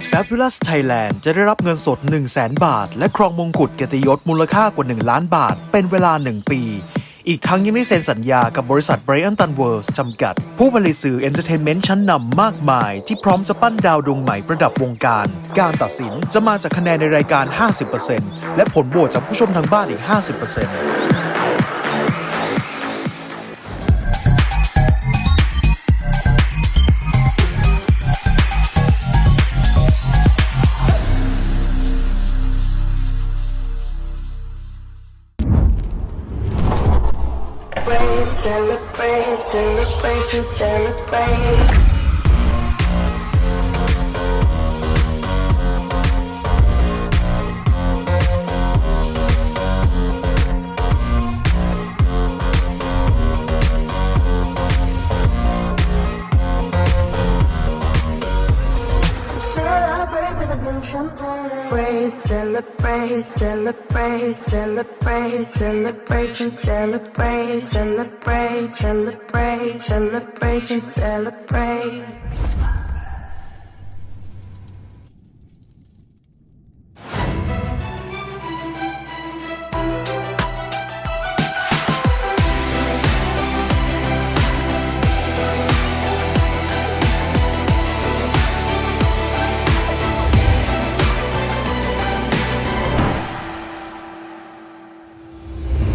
Miss Fabulous Thailand จะได้รับเงินสด 100,000 บาทและครองมงกุฎเกียรติยศมูลค่ากว่า 1 ล้านบาทเป็นเวลา 1 ปี อีกทั้งยังได้เซ็นสัญญากับบริษัท Brian Tanworth จำกัด ผู้ผลิตสื่อเอนเตอร์เทนเมนต์ชั้นนำมากมายที่พร้อมจะปั้นดาวดวงใหม่ประดับวงการ การตัดสินจะมาจากคะแนนในรายการ 50% และผลโหวตจากผู้ชมทางบ้านอีก 50% Celebrate, celebration, celebrate. Celebrate with a blue champagne. Celebrate, celebrate, celebrate, celebration, celebrate, celebrate, celebrate, celebration, celebrate.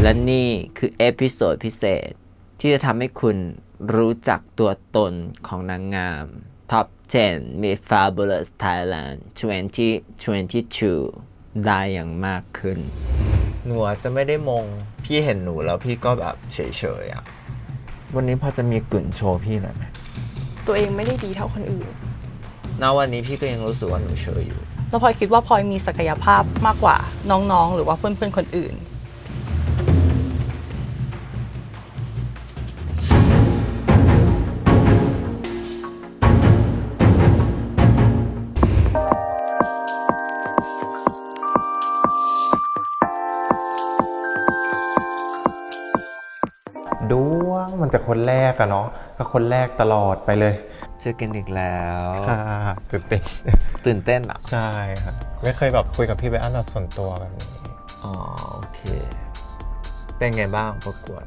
และนี่คือเอพิโซดพิเศษที่จะทำให้คุณรู้จักตัวตนของนางงาม Top 10 Miss Fabulous Thailand 2022 ได้อย่างมากขึ้นหนูจะไม่ได้มงพี่เห็นหนูแล้วพี่ก็แบบเฉยๆอ่ะวันนี้พอจะมีกลิ่นโชว์พี่หน่อยไหม ตัวเองไม่ได้ดีเท่าคนอื่น ณวันนี้พี่ก็ยังรู้สึกว่าหนูเฉยอยู่ แล้วพลอยคิดว่าพลอยมีศักยภาพมากกว่าน้องๆหรือว่าเพื่อนๆคนอื่นดวงมันจะคนแรกอะเนาะก็คนแรกตลอดไปเลยเจอกันอีกแล้วค่ะตื่นเต้น ตื่นเต้นอ่ะใช่ค่ะไม่เคยแบบคุยกับพี่ไบรอันแบบส่วนตัวแบบนี้อ๋อโอเคเป็นไงบ้างประกวด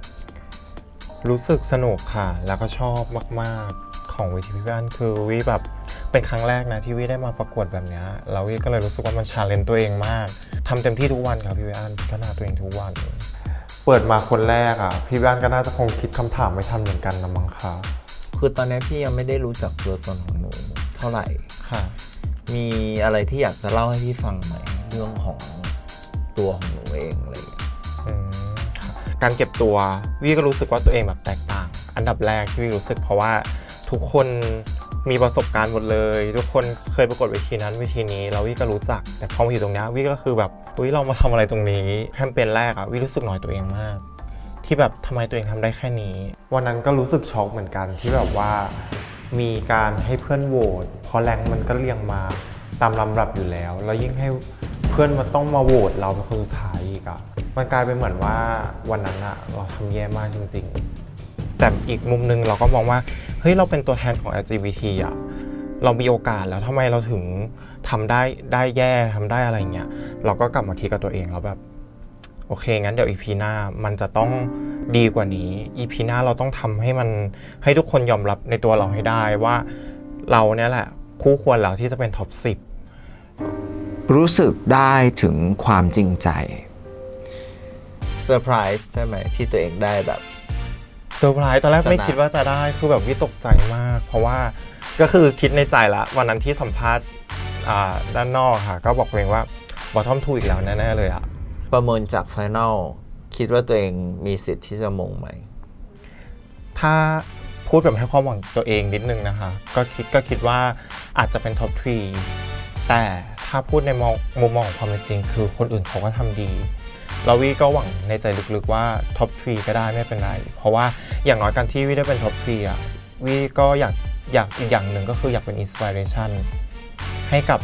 รู้สึกสนุกค่ะแล้วก็ชอบมากๆของเวทีพี่ไบรอันคือวิแบบเป็นครั้งแรกนะที่วิได้มาประกวดแบบนี้แล้ววิก็เลยรู้สึกว่ามันชาเลนจ์ตัวเองมากทำเต็มที่ทุกวันครับพี่ไบรอันพัฒนาตัวเองทุกวันเปิดมาคนแรกอ่ะพี่บ้านก็น่าจะคงคิดคำถามไม่ทันเหมือนกันนะมั้งคะคือตอนนี้พี่ยังไม่ได้รู้จักตัวตนของหนูเท่าไหร่ค่ะมีอะไรที่อยากจะเล่าให้พี่ฟังไหมเรื่องของตัวของหนูเองอะไรการเก็บตัววี่ก็รู้สึกว่าตัวเองแบบแตกต่างอันดับแรกที่วี่รู้สึกเพราะว่าทุกคนมีประสบการณ์หมดเลยทุกคนเคยประกวดเวทีนั้นเวทีนี้แล้ววี่ก็รู้จักแต่พอมาอยู่ตรงนี้วี่ก็คือแบบเรามาทำอะไรตรงนี้แคมเปญแรกอะวี่รู้สึกน้อยตัวเองมากที่แบบทำไมตัวเองทำได้แค่นี้วันนั้นก็รู้สึกช็อกเหมือนกันที่แบบว่ามีการให้เพื่อนโหวตพอแรงมันก็เรียงมาตามลำดับอยู่แล้วแล้วยิ่งให้เพื่อนมาต้องมาโหวตเราเป็นคนสุดท้ายอีกอะมันกลายเป็นเหมือนว่าวันนั้นอะเราทำแย่มากจริงๆแต่อีกมุมนึงเราก็มองว่าเฮ้ยเราเป็นตัวแทนของ LGBT อะเรามีโอกาสแล้วทำไมเราถึงทำได้แย่ทำได้อะไรเงี้ยเราก็กลับมาคิดกับตัวเองแล้วแบบโอเคงั้นเดี๋ยว EP หน้ามันจะต้องดีกว่านี้ EP หน้าเราต้องทำให้มันให้ทุกคนยอมรับในตัวเราให้ได้ว่าเราเนี่ยแหละคู่ควรแล้วที่จะเป็นท็อป 10รู้สึกได้ถึงความจริงใจเซอร์ไพรส์ใช่ไหมที่ตัวเองได้แบบเซอร์ไพรส์ตอนแรกไม่คิดว่าจะได้คือแบบวิตกใจมากเพราะว่าก็คือคิดในใจละวันนั้นที่สัมภาษณ์ด้านนอกค่ะก็บอกเองว่าบอททอม2อีกแล้วแน่ๆเลยอะประเมินจากไฟนอลคิดว่าตัวเองมีสิทธิ์ที่จะมงไหมถ้าพูดแบบให้ความหวังตัวเองนิดนึงนะคะก็คิดว่าอาจจะเป็นท็อป 3แต่ถ้าพูดในมุมมองของความเป็นจริงคือคนอื่นเขาก็ทำดีแล้ววี่ก็หวังในใจลึกๆว่าท็อป 3ก็ได้ไม่เป็นไรเพราะว่าอย่างน้อยการที่วี่ได้เป็นท็อป 3อะวี่ก็อยากอีกอย่างหนึ่งก็คืออยากเป็นอินสปิเรชันให้กับ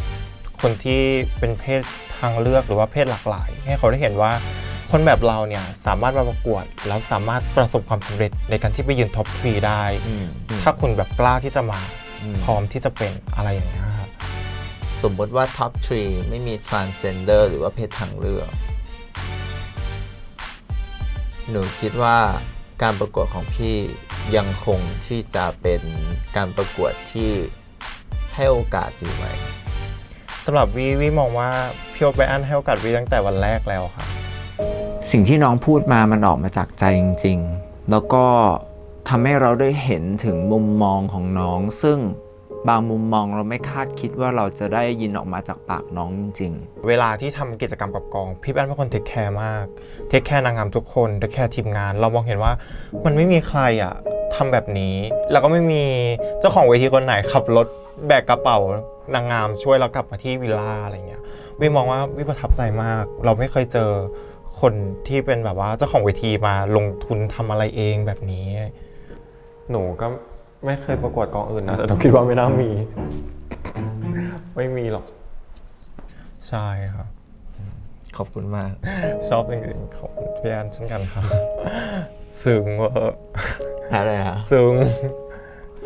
คนที่เป็นเพศทางเลือกหรือว่าเพศหลากหลายให้เขาได้เห็นว่าคนแบบเราเนี่ยสามารถมาประกวดแล้วสามารถประสบความสำเร็จในการที่ไปยืนท็อป 3ได้ถ้าคุณแบบกล้าที่จะมาพร้อมที่จะเป็นอะไรอย่างนี้ครับ สมมติว่าท็อป3ไม่มี transgender หรือว่าเพศทางเลือก หนูคิดว่าการประกวดของพี่ยังคงที่จะเป็นการประกวดที่ให้โอกาสอยู่ไหม สำหรับวีมองว่าพี่โอ๊คไบรอันให้โอกาสวีตั้งแต่วันแรกแล้วค่ะ สิ่งที่น้องพูดมามันออกมาจากใจจริงๆ แล้วก็ทำให้เราได้เห็นถึงมุมมองของน้อง ซึ่งบางมุมมองเราไม่คาดคิดว่าเราจะได้ยินออกมาจากปากน้องจริงๆ เวลาที่ทำกิจกรรมกับกองพี่แป้นเป็นคนเทคแคร์มากเทคแคร์นางงามทุกคนเทคแคร์ทีมงานเรามองเห็นว่ามันไม่มีใครอ่ะทำแบบนี้แล้วก็ไม่มีเจ้าของเวทีคนไหนขับรถแบกกระเป๋านางงามช่วยเรากลับมาที่วิลล่าอะไรเงี้ยวิมองว่าวิประทับใจมากเราไม่เคยเจอคนที่เป็นแบบว่าเจ้าของเวทีมาลงทุนทำอะไรเองแบบนี้ หนูก็ไม่เคยประกวดกองอื่นนะแต่ผมคิดว่าไม่น่ามี ไม่มีหรอกใช่ครับ ขอบคุณมาก ชอบจริงๆของพี่แอนเช่นกันครับ ซึ้งเวอร์ อะไรอะ ซึ้ง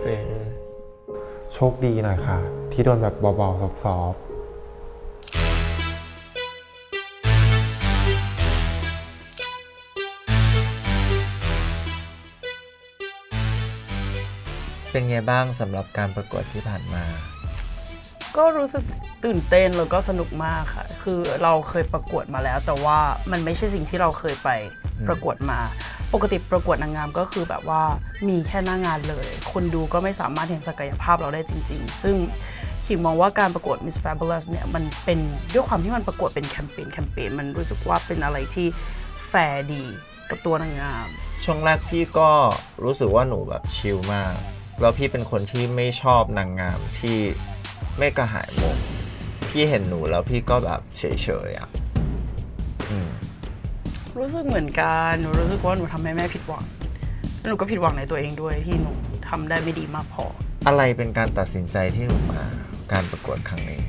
จริงโชคดีหน่อยค่ะ ที่โดนแบบเบาๆซอฟ เป็นไงบ้างสำหรับการประกวดที่ผ่านมา ก็รู้สึกตื่นเต้นแล้วก็สนุกมากค่ะ คือเราเคยประกวดมาแล้ว แต่ว่ามันไม่ใช่สิ่งที่เราเคยไปประกวดมา ปกติประกวดนางงามก็คือแบบว่ามีแค่หน้างานเลย คนดูก็ไม่สามารถเห็นศักยภาพเราได้จริงๆ ซึ่งขิมมองว่าการประกวด Miss Fabulous เนี่ยมันเป็นด้วยความที่มันประกวดเป็นแคมเปญมันรู้สึกว่าเป็นอะไรที่แฟร์ดีกับตัวนางงาม ช่วงแรกพี่ก็รู้สึกว่าหนูแบบชิลมาก แล้วพี่เป็นคนที่ไม่ชอบนางงามที่ไม่กระหายมงพี่เห็นหนูแล้วพี่ก็แบบเฉยๆอ่ะ รู้สึกเหมือนกันหนูรู้สึกว่าหนูทำให้แม่ผิดหวังแล้วหนูก็ผิดหวังในตัวเองด้วยที่หนูทำได้ไม่ดีมากพอ อะไรเป็นการตัดสินใจที่หนูมาการประกวดครั้งนี้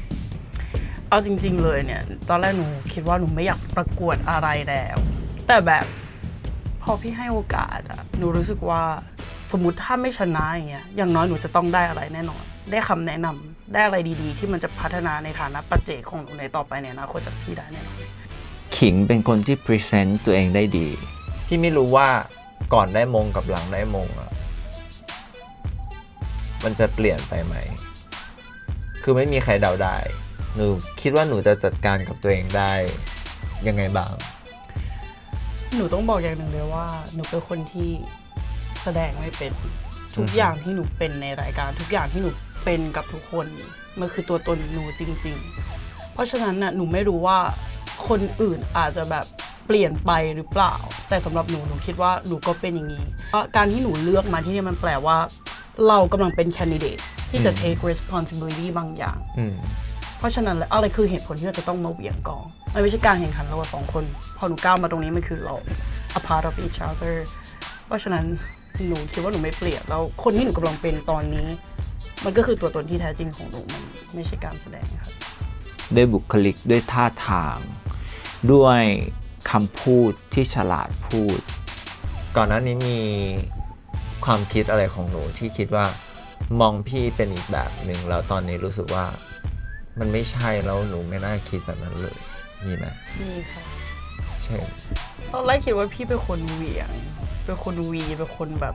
เอาจริงๆเลยเนี่ยตอนแรกหนูคิดว่าหนูไม่อยากประกวดอะไรแล้ว แต่แบบพอพี่ให้โอกาสอะหนูรู้สึกว่าสมมุติถ้าไม่ชนะอย่างเงี้ยอย่างน้อยหนูจะต้องได้อะไรแน่นอน ได้คำแนะนำได้อะไรดีๆ ที่มันจะพัฒนาในฐานะปัจเจกของหนูในต่อไปในอนาคตจากพี่ได้แน่นอน ขิงเป็นคนที่พรีเซนต์ตัวเองได้ดี พี่ไม่รู้ว่าก่อนได้มงกับหลังได้มงอะมันจะเปลี่ยนไปไหม คือไม่มีใครเดาได้ หนูคิดว่าหนูจะจัดการกับตัวเองได้ยังไงบ้าง หนูต้องบอกอย่างหนึ่งเลยว่าหนูเป็นคนที่แสดงไม่เป็นทุกอย่างที่หนูเป็นในรายการทุกอย่างที่หนูเป็นกับทุกคนมันคือตัวตนหนูจริงๆ เพราะฉะนั้นน่ะหนูไม่รู้ว่าคนอื่นอาจจะแบบเปลี่ยนไปหรือเปล่า แต่สำหรับหนูคิดว่าหนูก็เป็นอย่างนี้เพราะการที่หนูเลือกมาที่นี่มันแปลว่าเรากำลังเป็นแคนดิเดตที่จะ take responsibility บางอย่าง เพราะฉะนั้นแล้วอะไรคือเหตุผลที่เราจะต้องมาเหวี่ยงกองมันไม่ใช่การแข่งขันระหว่างสองคนพอหนูก้าวมาตรงนี้มันคือเรา a part of each other เพราะฉะนั้นหนูคิดว่าหนูไม่เปลี่ยนแล้วคนที่หนูกำลังเป็นตอนนี้ มันก็คือตัวตนที่แท้จริงของหนูมันไม่ใช่การแสดงค่ะ ด้วยบุคลิกด้วยท่าทาง ด้วยคำพูดที่ฉลาดพูด ก่อนหน้านี้มีความคิดอะไรของหนูที่คิดว่ามองพี่เป็นอีกแบบหนึ่งแล้วตอนนี้รู้สึกว่ามันไม่ใช่แล้วหนูไม่น่าคิดแบบนั้นเลยมีไหม นี่ค่ะ ใช่ ตอนแรกคิดว่าพี่เป็นคนเหวี่ยงเป็นคนเป็นคนแบบ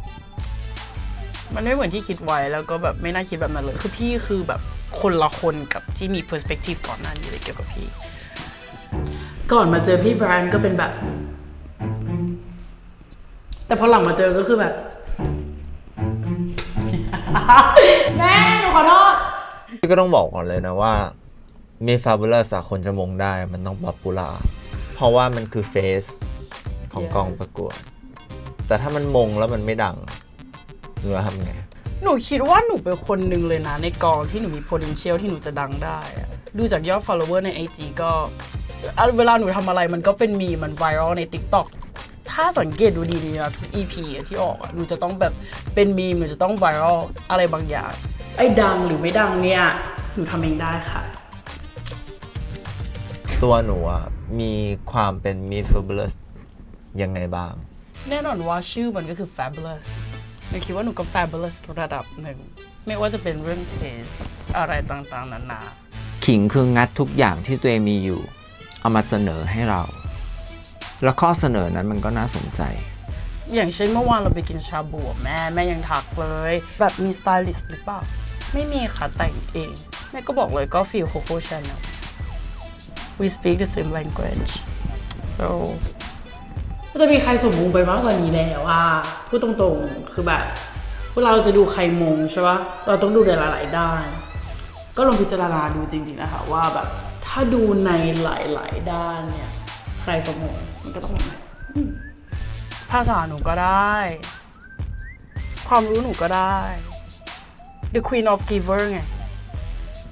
มันไม่เหมือนที่คิดไว้แล้วก็แบบไม่น่าคิดแบบนั้นเลยคือพี่คือแบบคนละคนกับที่มี perspective ก่อนหน้านี้เลยเกี่ยวกับพี่ ก่อนมาเจอพี่ไบรอันก็เป็นแบบ แต่พอหลังมาเจอก็คือแบบ แม่หนูขอโทษ พี่ก็ต้องบอกก่อนเลยนะว่ามี Fabulous คนจะมงได้มันต้องป๊อปปูล่าเพราะว่ามันคือเฟสของกองประกวด แต่ถ้ามันมงแล้วมันไม่ดังหนูจะทำไง หนูคิดว่าหนูเป็นคนหนึ่งเลยนะในกองที่หนูมี potential ที่หนูจะดังได้อะดูจากยอด follower ใน IG ก็เวลาหนูทำอะไรมันก็เป็นมีมัน viral ใน TikTok ถ้าสังเกตดูดีๆนะทุก EP ที่ออกอะหนูจะต้องแบบเป็นมีมหนูจะต้อง viral อะไรบางอย่างไอ้ดังหรือไม่ดังเนี่ยหนูทำเองได้ค่ะ ตัวหนูอ่ะมีความเป็น Miss Fabulous ยังไงบ้าง แน่นอนว่าชื่อมันก็คือ fabulous หนูคิดว่าหนูก็ fabulous ระดับหนึ่งไม่ว่าจะเป็นเรื่องเทสอะไรต่างๆนานา ขิงคืองัดทุกอย่างที่ตัวเองมีอยู่ เอามาเสนอให้เรา แล้วข้อเสนอนั้นมันก็น่าสนใจ อย่างเช่นเมื่อวานเราไปกินชาบูกับแม่ยังทักเลย แบบมีสไตลิสต์หรือเปล่า ไม่มีค่ะแต่งเอง แม่ก็บอกเลยก็ฟีลโคโค่ชาแนล we speak the same language so จะมีใครสมมุติไปมากกว่านี้แล้วว่าพูดตรงๆคือแบบเวลาเราจะดูใครมงใช่ปะเราต้องดูในหลายๆด้าน ก็ลองพิจารณาดูจริงๆนะคะว่าแบบถ้าดูในหลายๆด้านเนี่ยใครสมมุติมันก็ต้องแบบนั้นภาษาหนูก็ได้ ความรู้หนูก็ได้ The Queen of Giver ไง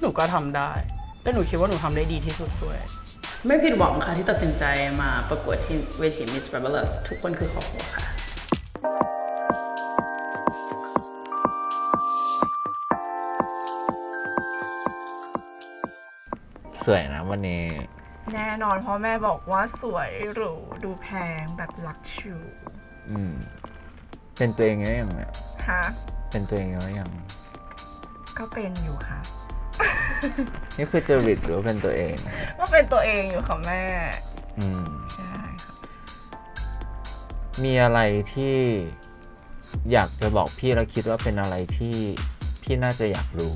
หนูก็ทำได้ และหนูคิดว่าหนูทำได้ดีที่สุดด้วย ไม่ผิดหวังค่ะที่ตัดสินใจมาประกวดที่เวที Miss Fabulous ทุกคนคือครอบครัวค่ะ สวยนะวันนี้ แน่นอนเพราะแม่บอกว่าสวยหรูดูแพงแบบลักชู เป็นตัวเองแล้วยังเนี่ย ฮะ เป็นตัวเองแล้วยัง ก็เป็นอยู่ค่ะ นี่คือจริตหรือว่าเป็นตัวเอง ก็เป็นตัวเองอยู่ค่ะแม่ อืม ใช่ค่ะ มีอะไรที่อยากจะบอกพี่แล้วคิดว่าเป็นอะไรที่พี่น่าจะอยากรู้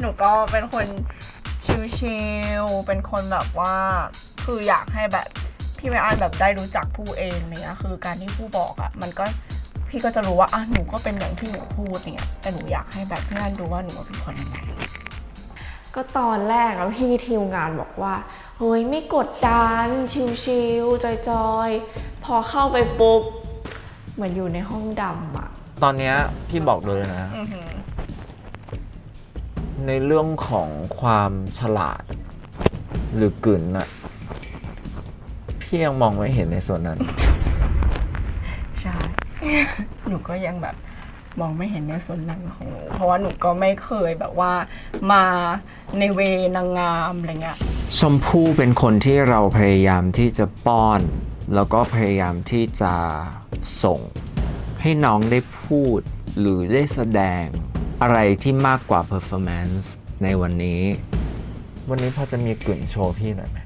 หนูก็เป็นคนชิลๆเป็นคนแบบว่าคืออยากให้แบบพี่ไม่อ่านแบบได้รู้จักผู้เองเนี่ยคือการที่ผู้บอกอะมันก็พี่ก็จะรู้ว่าหนูก็เป็นอย่างที่หนูพูดเนี่ยแต่หนูอยากให้แบบพี่อ่านดูว่าหนูเป็นคนยังไง ก็ตอนแรกอะพี่ทีมงานบอกว่าเฮ้ยไม่กดดันชิลๆจอยๆพอเข้าไปปุ๊บเหมือนอยู่ในห้องดำอะ ตอนเนี้ยพี่บอกเลยนะ ในเรื่องของความฉลาด หรือกลืนน่ะ พี่ยังมองไม่เห็นในส่วนนั้น ใช่ หนูก็ยังแบบมองไม่เห็นในส่วนนั้นของหนู เพราะว่าหนูก็ไม่เคยแบบว่ามาในเวนางงามอะไรเงี้ย ชมพู่เป็นคนที่เราพยายามที่จะป้อน แล้วก็พยายามที่จะส่ง ให้น้องได้พูดหรือได้แสดงอะไรที่มากกว่า performance ในวันนี้ วันนี้พอจะมีกลิ่นโชว์พี่หน่อยไหม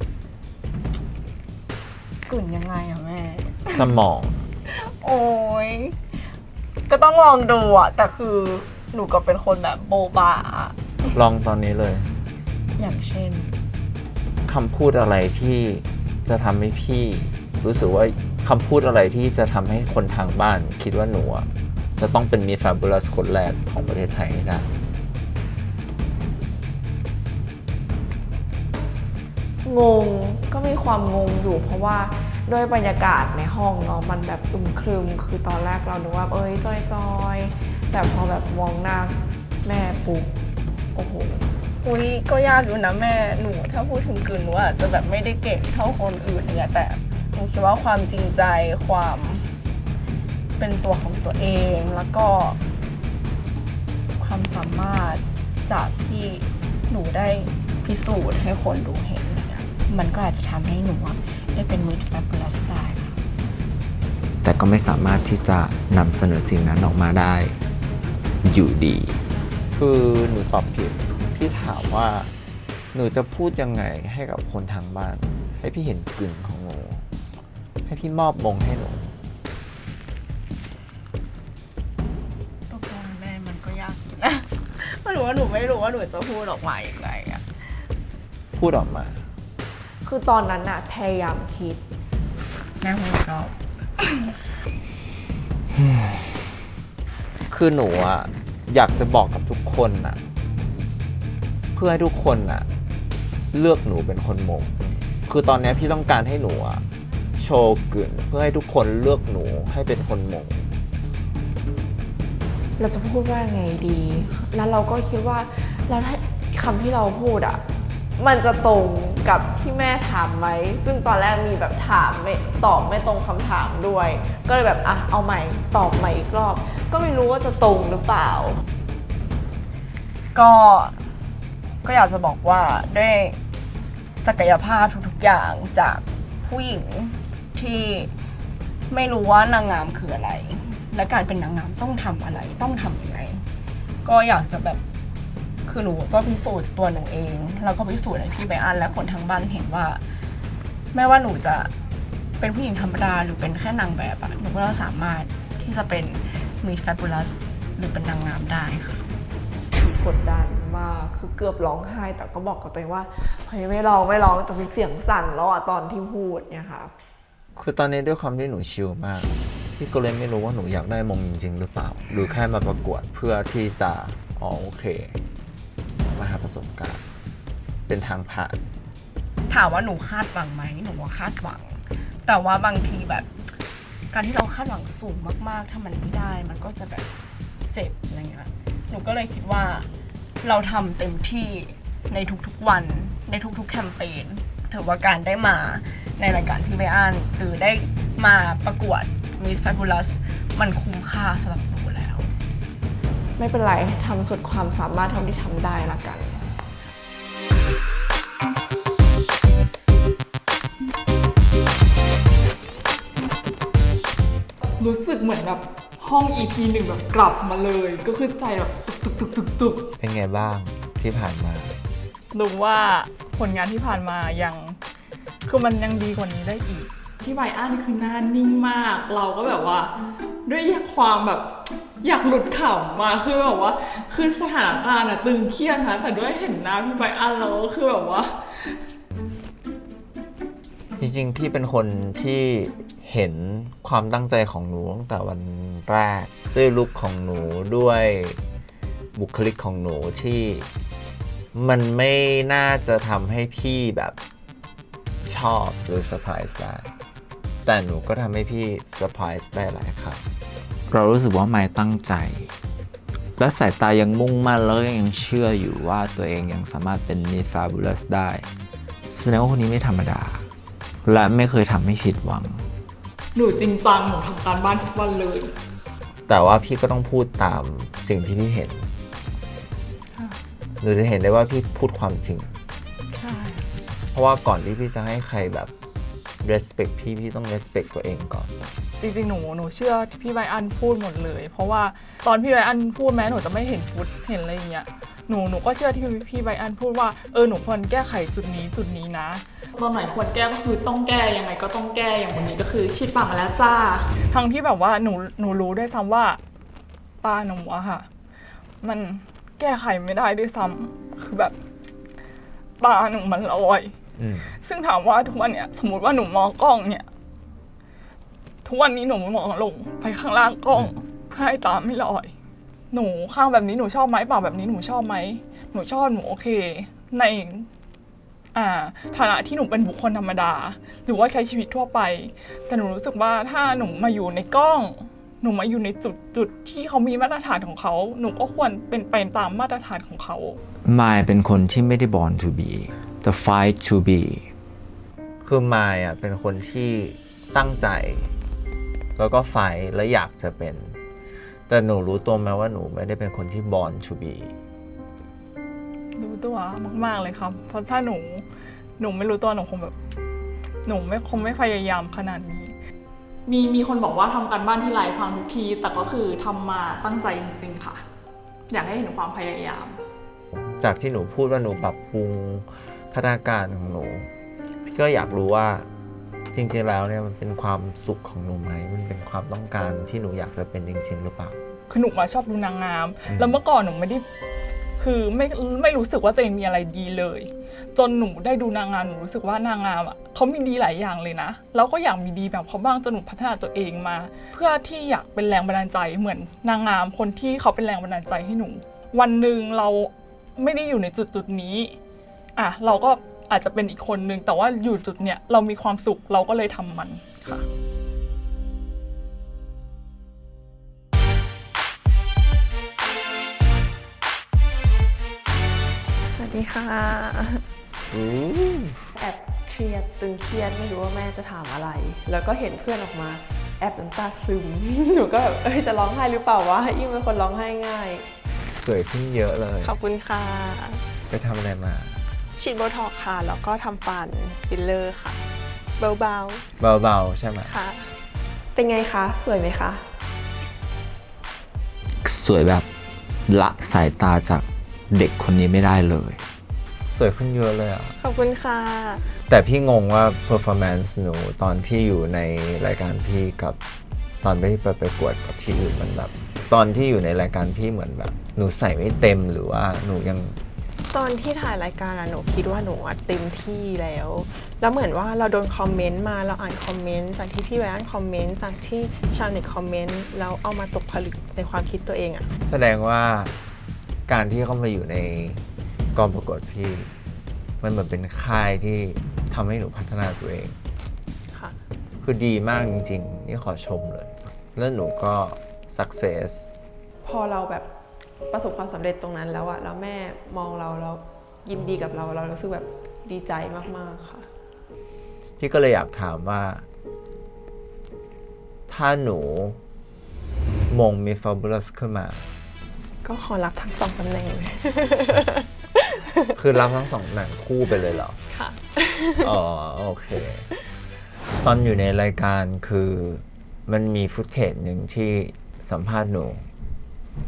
กลุ่นยังไงอะแม่ สมอง โอ้ยก็ต้องลองดูอะแต่คือหนูก็เป็นคนแบบโบบาอะ ลองตอนนี้เลย อย่างเช่น คำพูดอะไรที่จะทำให้พี่ รู้สึกว่าคำพูดอะไรที่จะทำให้คนทางบ้าน คิดว่าหนูอะจะต้องเป็นมี Fabulous คนแรกของประเทศไทยให้ได้ งงก็มีความงงอยู่เพราะว่าด้วยบรรยากาศในห้องเนาะมันแบบอึมครึมคือตอนแรกเรานึกว่าจอยๆแต่พอแบบมองหน้าแม่ปุ๊บโอ้โห อุ้ยก็ยากอยู่นะแม่หนูถ้าพูดถึงกลืนหนูอาจจะแบบไม่ได้เก่งเท่าคนอื่นเนี่ยแต่หนูคิดว่าความจริงใจความเป็นตัวของตัวเองแล้วก็ความสามารถจากที่หนูได้พิสูจน์ให้คนดูเห็นเนี่ยมันก็อาจจะทำให้หนูได้เป็นMiss Fabulousได้ค่ะ แต่ก็ไม่สามารถที่จะนำเสนอสิ่งนั้นออกมาได้อยู่ดี คือหนูตอบผิด พี่ถามว่าหนูจะพูดยังไงให้กับคนทางบ้าน ให้พี่เห็นกลิ่นของหนู ให้พี่มอบมงให้หนู ตัวกลางแม่มันก็ยากอยู่นะเพราะหนูว่าหนูไม่รู้ว่าหนูจะพูดออกมาอย่างไรอะ พูดออกมา คือตอนนั้นอะพยายามคิด แม่ไม่ชอบ คือหนูอะอยากจะบอกกับทุกคนอะเพื่อให้ทุกคนอะเลือกหนูเป็นคนมง คือตอนนี้พี่ต้องการให้หนูอะโชว์กลิ่นเพื่อให้ทุกคนเลือกหนูให้เป็นคนมง เราจะพูดว่าไงดี แล้วเราก็คิดว่าแล้วถ้าคำที่เราพูดอะมันจะตรงกับที่แม่ถามไหมซึ่งตอนแรกมีแบบถามไม่ตอบไม่ตรงคำถามด้วย ก็เลยแบบเอาใหม่ตอบใหม่อีกรอบ ก็ไม่รู้ว่าจะตรงหรือเปล่า ก็อยากจะบอกว่าด้วยศักยภาพทุกๆอย่างจากผู้หญิงที่ไม่รู้ว่านางงามคืออะไร และการเป็นนางงามต้องทำอะไรต้องทำยังไงก็อยากจะแบบ คือหนูก็พิสูจน์ตัวหนูเองแล้วก็พิสูจน์ให้พี่ไบอันและคนทั้งบ้านเห็นว่าไม่ว่าหนูจะเป็นผู้หญิงธรรมดาหรือเป็นแค่นางแบบอะหนูก็สามารถที่จะเป็นมีแฟบูลัสหรือเป็นนางงามได้ค่ะ กดดันมากคือเกือบร้องไห้แต่ก็บอกกับตัวเองว่าเฮ้ยไม่ร้องแต่มีเสียงสั่นแล้วอะตอนที่พูดเนี่ยค่ะ คือตอนนี้ด้วยความที่หนูชิลมาก พี่ก็เลยไม่รู้ว่าหนูอยากได้มงจริงๆหรือเปล่า หรือแค่มาประกวดเพื่อที่จะโอเค มาหาประสบการณ์ เป็นทางผ่าน ถามว่าหนูคาดหวังไหมหนูว่าคาดหวัง แต่ว่าบางทีแบบ การที่เราคาดหวังสูงมากๆ ถ้ามันไม่ได้มันก็จะแบบเจ็บอะไรเงี้ยหนูก็เลยคิดว่าเราทำเต็มที่ในทุกๆวันในทุกๆแคมเปญถือว่าการได้มาในรายการพี่ไบอันหรือได้มาประกวด Miss Fabulous มันคุ้มค่าสำหรับหนูแล้ว ไม่เป็นไรทำสุดความสามารถเท่าที่ทำได้ละกัน รู้สึกเหมือนแบบห้อง EP 1แบบกลับมาเลย ก็คือใจแบบตุก เป็นไงบ้างที่ผ่านมา ดูว่าผลงานที่ผ่านมายังคือมันยังดีกว่านี้ได้อีกที่ไบอันคือหน้านิ่งมาก เราก็แบบว่าด้วยความแบบอยากหลุดขำมาคือแบบว่าคือสถานการณ์อะตึงเครียดนะแต่ด้วยเห็นหน้าพี่ไบอันแล้วก็คือแบบว่า จริงๆ พี่เป็นคนที่เห็นความตั้งใจของหนูตั้งแต่วันแรก ด้วยลุคของหนูด้วยบุคลิกของหนูที่มันไม่น่าจะทำให้พี่แบบชอบหรือเซอร์ไพรส์ได้แต่หนูก็ทำให้พี่เซอร์ไพรส์ได้หลายครั้งเรารู้สึกว่าไม่ตั้งใจ และสายตายังมุ่งมั่นแล้วยังเชื่ออยู่ว่าตัวเองยังสามารถเป็น Miss Fabulous ได้แสดงว่าคนนี้ไม่ธรรมดา และไม่เคยทำให้ผิดหวัง หนูจริงจังหนูทำการบ้านทุกวันเลย แต่ว่าพี่ก็ต้องพูดตามสิ่งที่พี่เห็นหรือจะเห็นได้ว่าพี่พูดความจริง ใช่ เพราะว่าก่อนที่พี่จะให้ใครแบบ respect พี่ต้อง respect ตัวเองก่อน จริงๆ หนูเชื่อที่พี่ไบอันพูดหมดเลย เพราะว่าตอนพี่ไบอันพูดแม้หนูจะไม่เห็นฟุตเห็นอะไรอย่างเงี้ยหนูก็เชื่อที่พี่ไบอันพูดว่าหนูควรแก้ไขจุดนี้นะตอนไหนควรแก้ก็คือต้องแก้ยังไงก็ต้องแก้อย่างวันนี้ก็คือฉีดปากมาแล้วจ้าทั้งที่แบบว่าหนูรู้ด้วยซ้ำว่าตาหนูอะค่ะมันแก้ไขไม่ได้ด้วยซ้ำคือแบบตาหนูมันลอยซึ่งถามว่าทุกวันเนี่ยสมมติว่าหนูมองกล้องเนี่ยทุกวันนี้หนูมองลงไปข้างล่างกล้องเพื่อให้ตาไม่ลอยหนูข้างแบบนี้หนูชอบไหมปากแบบนี้หนูชอบไหมหนูชอบหนูโอเคในฐานะที่หนูเป็นบุคคลธรรมดาหรือว่าใช้ชีวิตทั่วไปแต่หนูรู้สึกว่าถ้าหนูมาอยู่ในกล้องหนูมาอยู่ในจุดที่เขามีมาตรฐานของเขาหนูก็ควรเป็นไปตามมาตรฐานของเขา มายเป็นคนที่ไม่ได้ born to be แต่ fight to be คือมายอ่ะเป็นคนที่ตั้งใจแล้วก็ไฟและอยากจะเป็นแต่หนูรู้ตัวไหมว่าหนูไม่ได้เป็นคนที่ born to be รู้ตัวมากๆเลยครับเพราะถ้าหนูไม่รู้ตัวหนูคงแบบหนูคงไม่พยายามขนาดนี้มีคนบอกว่าทำการบ้านที่ไรพังทุกทีแต่ก็คือทำมาตั้งใจจริงๆค่ะอยากให้เห็นความพยายาม จากที่หนูพูดว่าหนูปรับปรุงพัฒนาการของหนูพี่ก็อยากรู้ว่าจริงๆแล้วเนี่ยมันเป็นความสุขของหนูไหมมันเป็นความต้องการที่หนูอยากจะเป็นจริงๆหรือเปล่า คือหนูมาชอบดูนางงาม แล้วเมื่อก่อนหนูไม่ได้คือไม่รู้สึกว่าตัวเองมีอะไรดีเลย จนหนูได้ดูนางงามหนูรู้สึกว่านางงามอ่ะเขามีดีหลายอย่างเลยนะแล้วก็อยากมีดีแบบเขาบ้างจนหนูพัฒนาตัวเองมา เพื่อที่อยากเป็นแรงบันดาลใจเหมือนนางงามคนที่เขาเป็นแรงบันดาลใจให้หนูวันหนึ่งเราไม่ได้อยู่ในจุดนี้เราก็อาจจะเป็นอีกคนนึงแต่ว่าอยู่จุดเนี้ยเรามีความสุขเราก็เลยทำมันค่ะสวัสดีค่ะแอบเครียดตึงเครียดไม่รู้ว่าแม่จะถามอะไรแล้วก็เห็นเพื่อนออกมาแอบน้ำตาซึม หนูก็แบบจะร้องไห้หรือเปล่าวะยิ่งเป็นคนร้องไห้ง่ายสวยขึ้นเยอะเลย ขอบคุณค่ะ ไปทำอะไรมา ฉีดโบท็อกซ์ค่ะแล้วก็ทำฟันฟิลเลอร์ค่ะเบา เบาๆใช่ไหม ๆค่ะเป็นไงคะสวยไหมคะ สวยแบบละสายตาจาก เด็กคนนี้ไม่ได้เลย สวยขึ้นเยอะเลยอ่ะ ขอบคุณค่ะ แต่พี่งงว่า performance หนูตอนที่อยู่ในรายการพี่กับตอนที่ไปประกวดกับที่อื่นมันแบบตอนที่อยู่ในรายการพี่เหมือนแบบหนูใส่ไม่เต็มหรือว่าหนูยัง ตอนที่ถ่ายรายการหนูคิดว่าหนูเต็มที่แล้วเหมือนว่าเราโดนคอมเมนต์มาเราอ่านคอมเมนต์จากที่พี่ไวอันคอมเมนต์จากที่ชาวเน็ตคอมเมนต์แล้วเอามาตกผลึกในความคิดตัวเองอะ แสดงว่าการที่เข้ามาอยู่ในกองประกวดพี่มันเหมือนเป็นค่ายที่ทำให้หนูพัฒนาตัวเอง ค่ะ คือดีมากจริงๆ นี่ขอชมเลย แล้วหนูก็ success พอเราแบบประสบความสำเร็จตรงนั้นแล้วอะแล้วแม่มองเราแล้วยินดีกับเรารู้สึกแบบดีใจมากๆค่ะ พี่ก็เลยอยากถามว่า ถ้าหนูมงมี fabulous ขึ้นมา ก็ขอรับทั้งสองตำแหน่งเลย คือรับทั้งสองหนังคู่ไปเลยเหรอ ค่ะ อ๋อ โอเค ตอนอยู่ในรายการคือมันมีฟุตเทจหนึ่งที่สัมภาษณ์หนู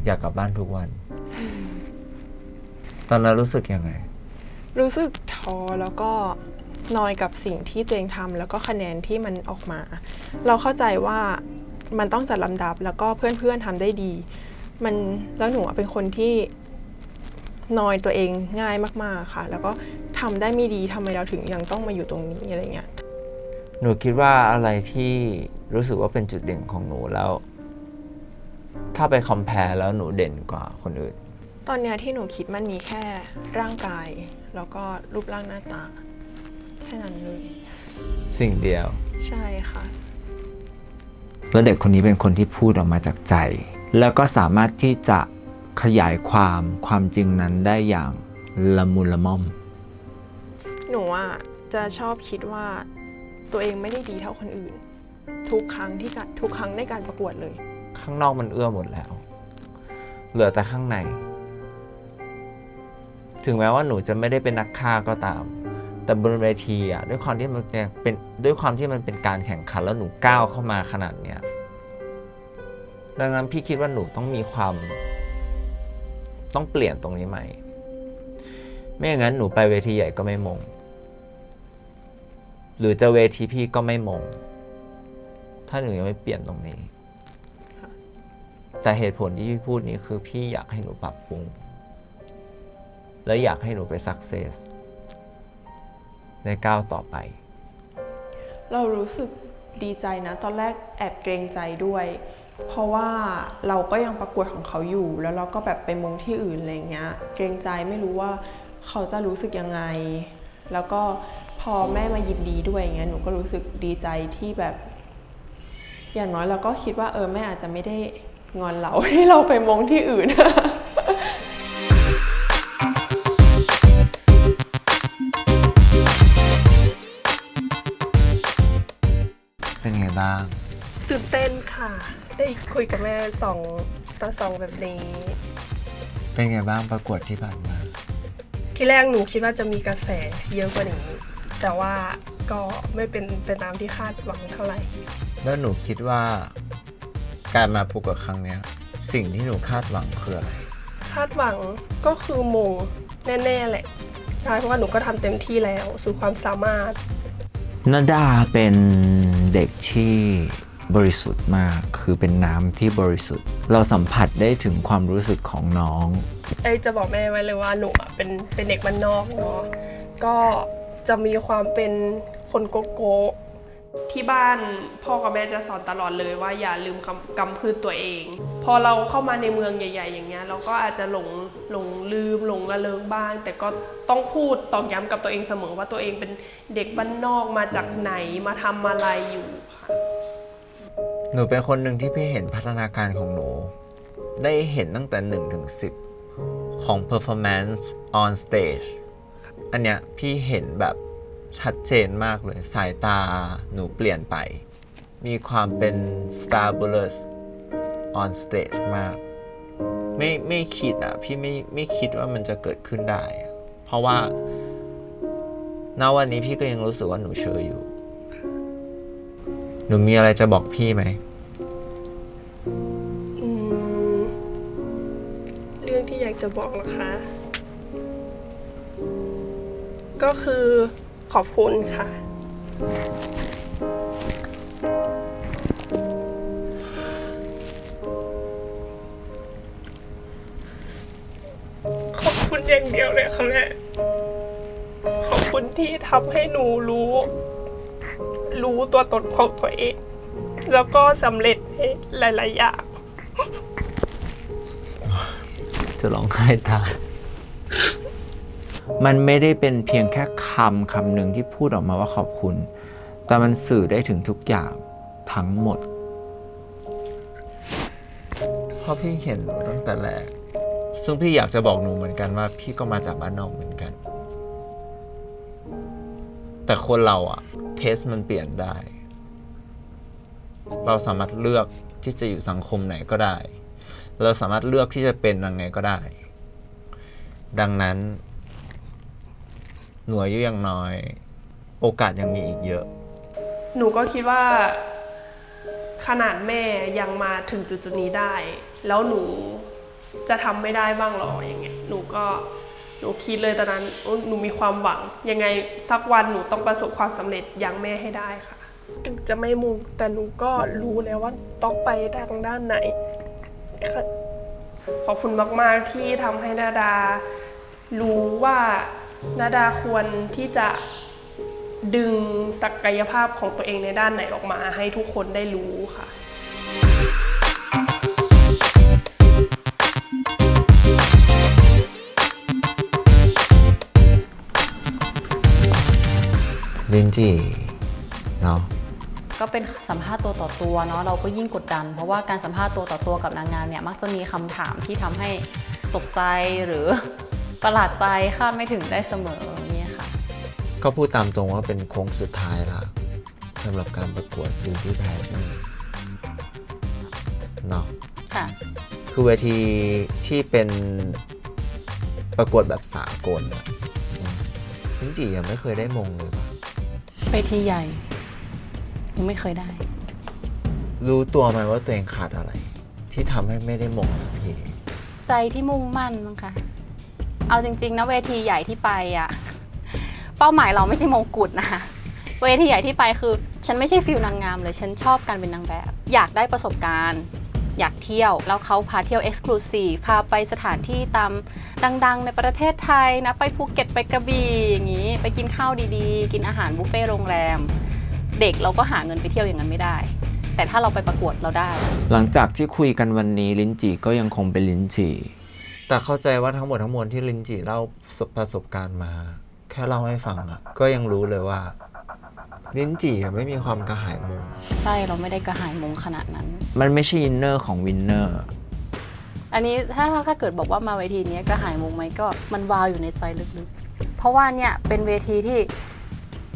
อยากกลับบ้านทุกวัน ตอนนั้นรู้สึกยังไง รู้สึกท้อแล้วก็นอยกับสิ่งที่ตัวเองทำแล้วก็คะแนนที่มันออกมา เราเข้าใจว่ามันต้องจัดลำดับแล้วก็เพื่อนๆทำได้ดีแล้วหนูเป็นคนที่นอยตัวเองง่ายมากๆค่ะ แล้วก็ทำได้ไม่ดีทำไมเราถึงยังต้องมาอยู่ตรงนี้อะไรเงี้ย หนูคิดว่าอะไรที่รู้สึกว่าเป็นจุดเด่นของหนูแล้ว ถ้าไปคอม pare แล้วหนูเด่นกว่าคนอื่น ตอนเนี้ยที่หนูคิดมันมีแค่ร่างกาย แล้วก็รูปร่างหน้าตา แค่นั้นเลย สิ่งเดียว ใช่ค่ะ แล้วเด็กคนนี้เป็นคนที่พูดออกมาจากใจ แล้วก็สามารถที่จะขยายความจริงนั้นได้อย่างละมุนละม่อม หนูจะชอบคิดว่าตัวเองไม่ได้ดีเท่าคนอื่น ทุกครั้งในการประกวดเลย ข้างนอกมันเอื้อหมดแล้ว เหลือแต่ข้างใน ถึงแม้ว่าหนูจะไม่ได้เป็นนักฆ่าก็ตาม แต่บนเวทีด้วยความที่มันเป็นการแข่งขันแล้วหนูก้าวเข้ามาขนาดเนี้ยดังนั้นพี่คิดว่าหนูต้องเปลี่ยนตรงนี้ใหม่ ไม่อย่างนั้นหนูไปเวทีใหญ่ก็ไม่มง หรือจะเวทีพี่ก็ไม่มง ถ้าหนูยังไม่เปลี่ยนตรงนี้ แต่เหตุผลที่พี่พูดนี้คือพี่อยากให้หนูปรับปรุง และอยากให้หนูไปสักเซสในก้าวต่อไป เรารู้สึกดีใจนะ ตอนแรกแอบเกรงใจด้วย เพราะว่าเราก็ยังประกวดของเขาอยู่ แล้วเราก็แบบไปมงที่อื่นอะไรเงี้ย เกรงใจไม่รู้ว่าเขาจะรู้สึกยังไง แล้วก็พอแม่มายินดีด้วยอย่างเงี้ย หนูก็รู้สึกดีใจที่แบบ อย่างน้อยเราก็คิดว่าแม่อาจจะไม่ได้งอนเราให้เราไปมงที่อื่น เป็นไงบ้าง ตื่นเต้นค่ะ ได้คุยกับแม่2 ต่อ 2แบบนี้ เป็นไงบ้างประกวดที่ผ่านมา ที่แรกหนูคิดว่าจะมีกระแสเยอะกว่านี้ แต่ว่าก็ไม่เป็นไปตามที่คาดหวังเท่าไหร่ แล้วหนูคิดว่าการมาประกวดครั้งเนี้ย สิ่งที่หนูคาดหวังคืออะไร คาดหวังก็คือมงแน่ๆแหละ ใช่เพราะว่าหนูก็ทำเต็มที่แล้วสู่ความสามารถ นาดาเป็นเด็กที่บริสุทธิ์มาก คือเป็นน้ำที่บริสุทธิ์ เราสัมผัสได้ถึงความรู้สึกของน้อง จะบอกแม่ไว้เลยว่าหนูเป็นเด็กบ้านนอกเนาะ ก็จะมีความเป็นคนโกโก้ที่บ้านพ่อกับแม่จะสอนตลอดเลยว่าอย่าลืมกำพืชตัวเอง พอเราเข้ามาในเมืองใหญ่ๆอย่างเงี้ยเราก็อาจจะหลงลืมหลงละเริงบ้าง แต่ก็ต้องพูดตอกย้ำกับตัวเองเสมอว่าตัวเองเป็นเด็กบ้านนอกมาจากไหนมาทำอะไรอยู่ค่ะ หนูเป็นคนหนึ่งที่พี่เห็นพัฒนาการของหนู ได้เห็นตั้งแต่1 ถึง 10 ของ performance on stage อันเนี้ยพี่เห็นแบบชัดเจนมากเลย สายตาหนูเปลี่ยนไป มีความเป็น fabulous on stage มาก ไม่คิดพี่ไม่คิดว่ามันจะเกิดขึ้นได้ เพราะว่าณวันนี้พี่ก็ยังรู้สึกว่าหนูเชยอยู่ หนูมีอะไรจะบอกพี่ไหม เรื่องที่อยากจะบอกนะคะ ก็คือขอบคุณค่ะ ขอบคุณอย่างเดียวเลยค่ะแม่ ขอบคุณที่ทำให้หนูรู้ตัวตนของตัวเอง แล้วก็สำเร็จในหลายๆอย่าง จะร้องไห้ตามมันไม่ได้เป็นเพียงแค่คำหนึ่งที่พูดออกมาว่าขอบคุณ แต่มันสื่อได้ถึงทุกอย่างทั้งหมด เพราะพี่เห็นหนูตั้งแต่แรก ซึ่งพี่อยากจะบอกหนูเหมือนกันว่าพี่ก็มาจากบ้านนอกเหมือนกัน แต่คนเราอะเทสมันเปลี่ยนได้ เราสามารถเลือกที่จะอยู่สังคมไหนก็ได้ เราสามารถเลือกที่จะเป็นยังไงก็ได้ ดังนั้นหนูอายุยังน้อย โอกาสยังมีอีกเยอะ หนูก็คิดว่าขนาดแม่ยังมาถึงจุดนี้ได้ แล้วหนูจะทำไม่ได้บ้างหรออย่างเงี้ยหนูคิดเลยตอนนั้นหนูมีความหวังยังไงสักวันหนูต้องประสบความสำเร็จอย่างแม่ให้ได้ค่ะถึงจะไม่มุ่งแต่หนูก็รู้แล้วว่าต้องไปทางด้านไหนค่ะขอบคุณมากๆที่ทำให้นาดารู้ว่านาดาควรที่จะดึงศักยภาพของตัวเองในด้านไหนออกมาให้ทุกคนได้รู้ค่ะ ลินจีเนาะ ก็เป็นสัมภาษณ์ตัวต่อตัวเนาะเราก็ยิ่งกดดัน เพราะว่าการสัมภาษณ์ตัวต่อตัวกับนางงามเนี่ยมักจะมีคำถามที่ทำให้ตกใจหรือ ประหลาดใจคาดไม่ถึงได้เสมออย่างนี้ค่ะ ก็พูดตามตรงว่าเป็นโค้งสุดท้ายละสำหรับการประกวด Beauty Pageant เนาะ ค่ะ คือเวทีที่เป็นประกวดแบบสากลอะลินจียังไม่เคยได้มงเลยป่ะ เวทีใหญ่ยังไม่เคยได้ รู้ตัวไหมว่าตัวเองขาดอะไร ที่ทำให้ไม่ได้มงสักที ใจที่มุ่งมั่นมั้งคะเอาจริงๆนะเวทีใหญ่ที่ไปอ่ะ เป้าหมายเราไม่ใช่มงกุฎนะคะเวทีใหญ่ที่ไปคือฉันไม่ใช่ฟิลนางงามเลยฉันชอบการเป็นนางแบบ อยากได้ประสบการณ์ อยากเที่ยวแล้วเขาพาเที่ยว Exclusive พาไปสถานที่ตามดังๆในประเทศไทยนะไปภูเก็ตไปกระบี่อย่างนี้ไปกินข้าวดีๆกินอาหารบุฟเฟ่ต์โรงแรมเด็กเราก็หาเงินไปเที่ยวอย่างนั้นไม่ได้แต่ถ้าเราไปประกวดเราได้ หลังจากที่คุยกันวันนี้ลินจีก็ยังคงเป็นลินจีแต่เข้าใจว่าทั้งหมดทั้งมวลที่ลินจีเล่าประสบการณ์มา แค่เล่าให้ฟังอะก็ยังรู้เลยว่าลินจีไม่มีความกระหายมง ใช่เราไม่ได้กระหายมงขนาดนั้น มันไม่ใช่อินเนอร์ของวินเนอร์ อันนี้ถ้าเกิดบอกว่ามาเวทีนี้กระหายมงไหมก็มันวาวอยู่ในใจลึกๆเพราะว่าเนี่ยเป็นเวทีที่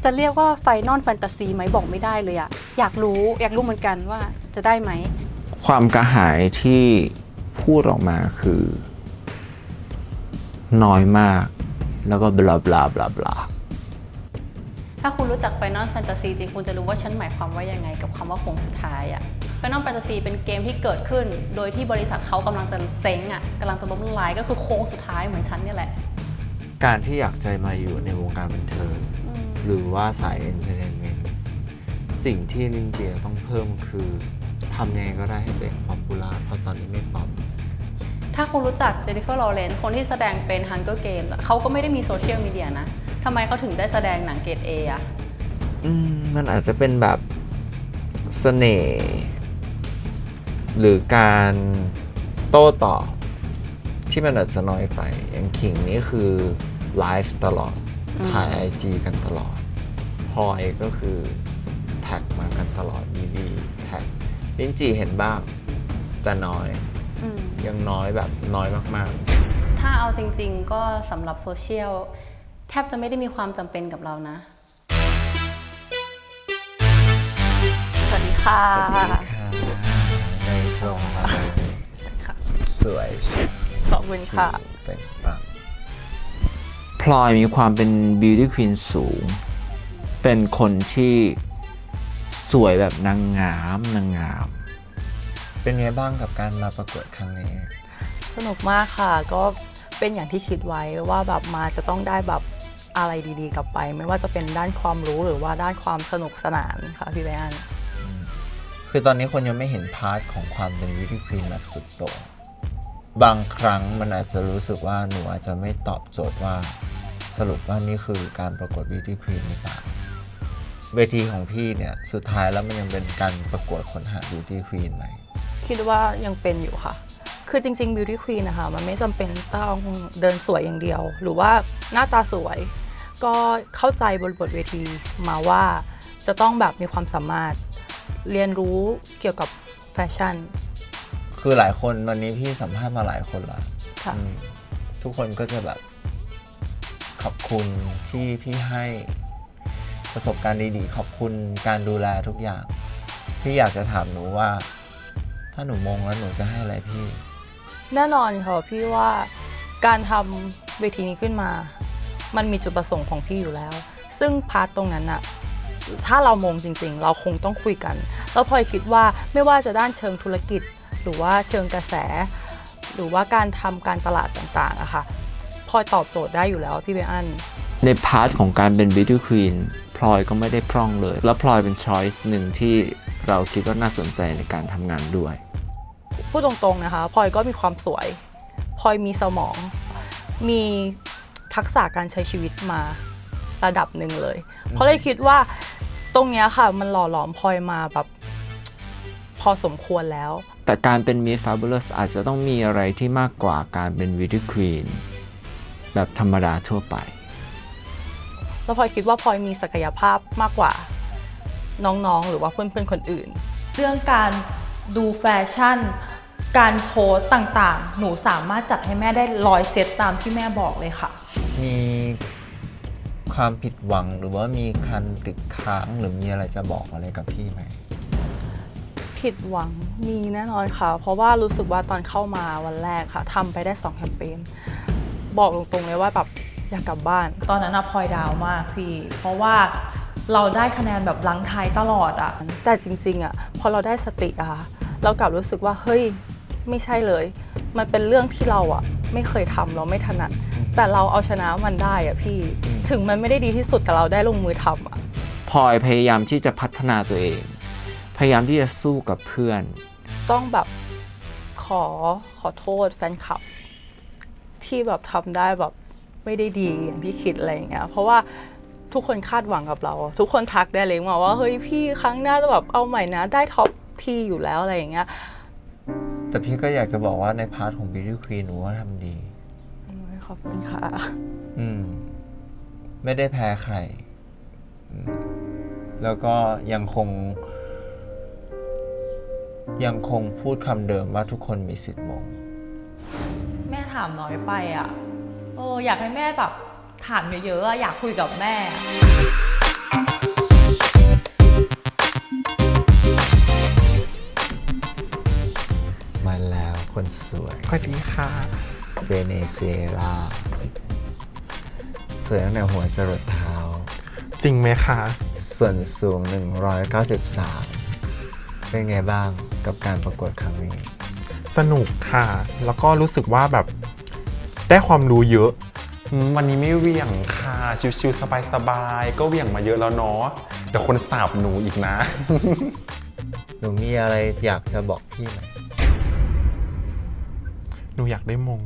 จะเรียกว่าไฟนอลแฟนตาซีไหมบอกไม่ได้เลยอะอยากรู้เหมือนกันว่าจะได้ไหม ความกระหายที่พูดออกมาคือน้อยมากแล้วก็บลาบลาบลาบลา ถ้าคุณรู้จัก Final Fantasy จริงคุณจะรู้ว่าฉันหมายความว่ายังไงกับคำว่าโค้งสุดท้ายอะ Final Fantasy เป็นเกมที่เกิดขึ้นโดยที่บริษัทเขากำลังจะเจ๊งอะกำลังจะล้มละลายก็คือโค้งสุดท้ายเหมือนฉันเนี่ยแหละ การที่อยากจะมาอยู่ในวงการบันเทิงหรือว่าสายเอนเตอร์เทนเมนต์สิ่งที่ลินจีต้องเพิ่มคือทำยังไงก็ได้ให้ตัวเองป๊อปปูล่าเพราะตอนนี้ไม่ป๊อป ถ้าคุณรู้จักเจนนิเฟอร์ ลอเรนซ์คนที่แสดงเป็น Hunger Games อะเขาก็ไม่ได้มีโซเชียลมีเดียนะทำไมเขาถึงได้แสดงหนังเกรด A อะ มันอาจจะเป็นแบบเสน่ห์หรือการโต้ตอบที่มันอาจจะน้อยไปอย่างขิงนี่คือไลฟ์ตลอดถ่าย IG กันตลอดพลอยก็คือแท็กมากันตลอดมีแท็กลินจีเห็นบ้างแต่น้อยยังน้อยแบบน้อยมากๆ ถ้าเอาจริงๆก็สำหรับโซเชียลแทบจะไม่ได้มีความจำเป็นกับเรานะ สวัสดีค่ะ สวัสดีค่ะในโรงพยาบาลสวย ขอบคุณค่ะ เป็นปังพลอยมีความเป็น beauty queen สูง เป็นคนที่สวยแบบนางงามเป็นไงบ้างกับการมาประกวดครั้งนี้ สนุกมากค่ะก็เป็นอย่างที่คิดไว้ว่าแบบมาจะต้องได้แบบ อะไรดีๆกลับไป ไม่ว่าจะเป็นด้านความรู้หรือว่าด้านความสนุกสนานค่ะพี่แบน คือตอนนี้คนยังไม่เห็นพาร์ทของความเป็นวิธีควีนแบบสุดโต่งบางครั้งมันอาจจะรู้สึกว่าหนูอาจจะไม่ตอบโจทย์ว่าสรุปว่านี่คือการประกวดวิธีควีนหรือเปล่าเวทีของพี่เนี่ยสุดท้ายแล้วมันยังเป็นการประกวดค้นหาบิวตี้ควีนไหม คิดว่ายังเป็นอยู่ค่ะ คือจริงๆ Beauty Queen นะคะมันไม่จำเป็นต้องเดินสวยอย่างเดียว หรือว่าหน้าตาสวย ก็เข้าใจบทเวทีมาว่าจะต้องแบบมีความสามารถเรียนรู้เกี่ยวกับแฟชั่น คือหลายคนวันนี้พี่สัมภาษณ์มาหลายคนละ ค่ะ ทุกคนก็จะแบบขอบคุณที่พี่ให้ประสบการณ์ดีๆขอบคุณการดูแลทุกอย่าง พี่อยากจะถามหนูว่า ถ้าหนูมงแล้วหนูจะให้อะไรพี่ แน่นอนค่ะพี่ว่าการทำเวทีนี้ขึ้นมา มันมีจุดประสงค์ของพี่อยู่แล้ว ซึ่งพาร์ทตรงนั้นอะถ้าเรามงจริงๆ เราคงต้องคุยกัน แล้วพลอยคิดว่าไม่ว่าจะด้านเชิงธุรกิจ หรือว่าเชิงกระแส หรือว่าการทำการตลาดต่างๆอะค่ะพลอยตอบโจทย์ได้อยู่แล้วพี่เบอัน ในพาร์ทของการเป็น Beauty Queen พลอยก็ไม่ได้พร่องเลย แล้วพลอยเป็นช้อยส์หนึ่งที่เราคิดว่าน่าสนใจในการทำงานด้วย พูดตรงๆนะคะพลอยก็มีความสวยพลอยมีสมอง มีทักษะการใช้ชีวิตมาระดับหนึ่งเลยเพราะเลยคิดว่าตรงเนี้ยค่ะมันหล่อหลอมพลอยมาแบบพอสมควรแล้ว แต่การเป็น Miss Fabulous อาจจะต้องมีอะไรที่มากกว่าการเป็น Beauty Queen แบบธรรมดาทั่วไป แล้วพลอยคิดว่าพลอยมีศักยภาพมากกว่าน้องๆหรือว่าเพื่อนๆคนอื่น เรื่องการดูแฟชั่น การโพสต์ต่างๆ หนูสามารถจัดให้แม่ได้100 เซตตามที่แม่บอกเลยค่ะ มีความผิดหวังหรือว่ามีคันติดค้างหรือมีอะไรจะบอกอะไรกับพี่ไหม ผิดหวังมีแน่นอนค่ะ เพราะว่ารู้สึกว่าตอนเข้ามาวันแรกค่ะทำไปได้2 แคมเปญบอกตรงๆเลยว่าแบบอยากกลับบ้าน ตอนนั้นพลอยดาวมากพี่ เพราะว่าเราได้คะแนนแบบลังท้ายตลอดอะแต่จริงๆอะพอเราได้สติอะค่ะเรากลับรู้สึกว่าเฮ้ยไม่ใช่เลย มันเป็นเรื่องที่เราอะไม่เคยทำเราไม่ถนัดแต่เราเอาชนะมันได้อะพี่ ถึงมันไม่ได้ดีที่สุดแต่เราได้ลงมือทำอะ พลอยพยายามที่จะพัฒนาตัวเอง พยายามที่จะสู้กับเพื่อน ต้องแบบขอโทษแฟนคลับ ที่แบบทำได้แบบไม่ได้ดีอย่างที่คิดอะไรอย่างเงี้ยเพราะว่าทุกคนคาดหวังกับเรา ทุกคนทักได้เลยมาว่าเฮ้ยพี่ครั้งหน้าจะแบบเอาใหม่นะได้ท็อปทีอยู่แล้วอะไรอย่างเงี้ย แต่พี่ก็อยากจะบอกว่าในพาร์ทของ Beauty Queen หนูว่าทำดี ขอบคุณค่ะ ไม่ได้แพ้ใคร แล้วก็ยังคงพูดคำเดิมว่าทุกคนมีสิทธิ์มง แม่ถามน้อยไปอ่ะอยากให้แม่แบบถามเยอะๆอะอยากคุยกับแม่ มาแล้วคนสวย สวัสดีค่ะ เวเนซุเอลาสวยตั้งแต่หัวจรดเท้า จริงไหมคะ ส่วนสูง 193 เป็นไงบ้างกับการประกวดครั้งนี้ สนุกค่ะ แล้วก็รู้สึกว่าแบบได้ความรู้เยอะวันนี้ไม่เหวี่ยงค่ะชิวๆสบายๆก็เหวี่ยงมาเยอะแล้วเนาะแต่คนสาบหนูอีกนะ หนูมีอะไรอยากจะบอกพี่ไหม หนูอยากได้มง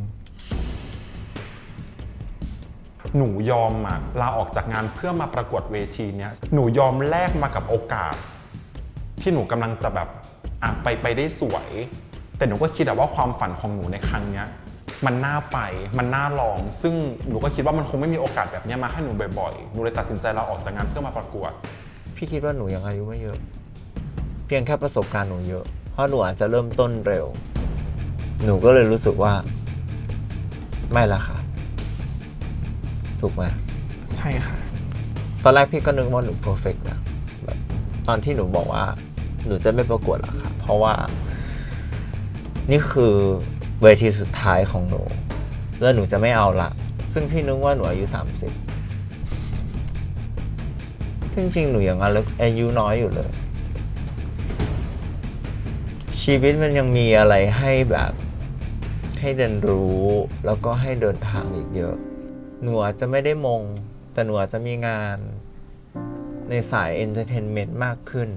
หนูยอมลาออกจากงานเพื่อมาประกวดเวทีเนี้ยหนูยอมแลกมากับโอกาส ที่หนูกำลังจะแบบไปได้สวย แต่หนูก็คิดว่าความฝันของหนูในครั้งเนี้ยมันน่าไปมันน่าลอง ซึ่งหนูก็คิดว่ามันคงไม่มีโอกาสแบบนี้มาให้หนูบ่อยๆหนูเลยตัดสินใจลาออกจากงานเพื่อมาประกวด พี่คิดว่าหนูยังอายุไม่เยอะ เพียงแค่ประสบการณ์หนูเยอะ เพราะหนูอาจจะเริ่มต้นเร็ว หนูก็เลยรู้สึกว่าไม่ละค่ะ ถูกไหม ใช่ค่ะ ตอนแรกพี่ก็นึกว่าหนูเพอร์เฟกต์นะแบบตอนที่หนูบอกว่าหนูจะไม่ประกวดหรอกค่ะ เพราะว่านี่คือเวทีสุดท้ายของหนูแล้วหนูจะไม่เอาละซึ่งพี่นึกว่าหนูอายุ30ซึ่งจริงหนูยังอายุน้อยอยู่เลย ชีวิตมันยังมีอะไรให้แบบให้เรียนรู้แล้วก็ให้เดินทางอีกเยอะ หนูอาจจะไม่ได้มง แต่หนูอาจจะมีงานในสายเอนเตอร์เทนเมนต์มากขึ้น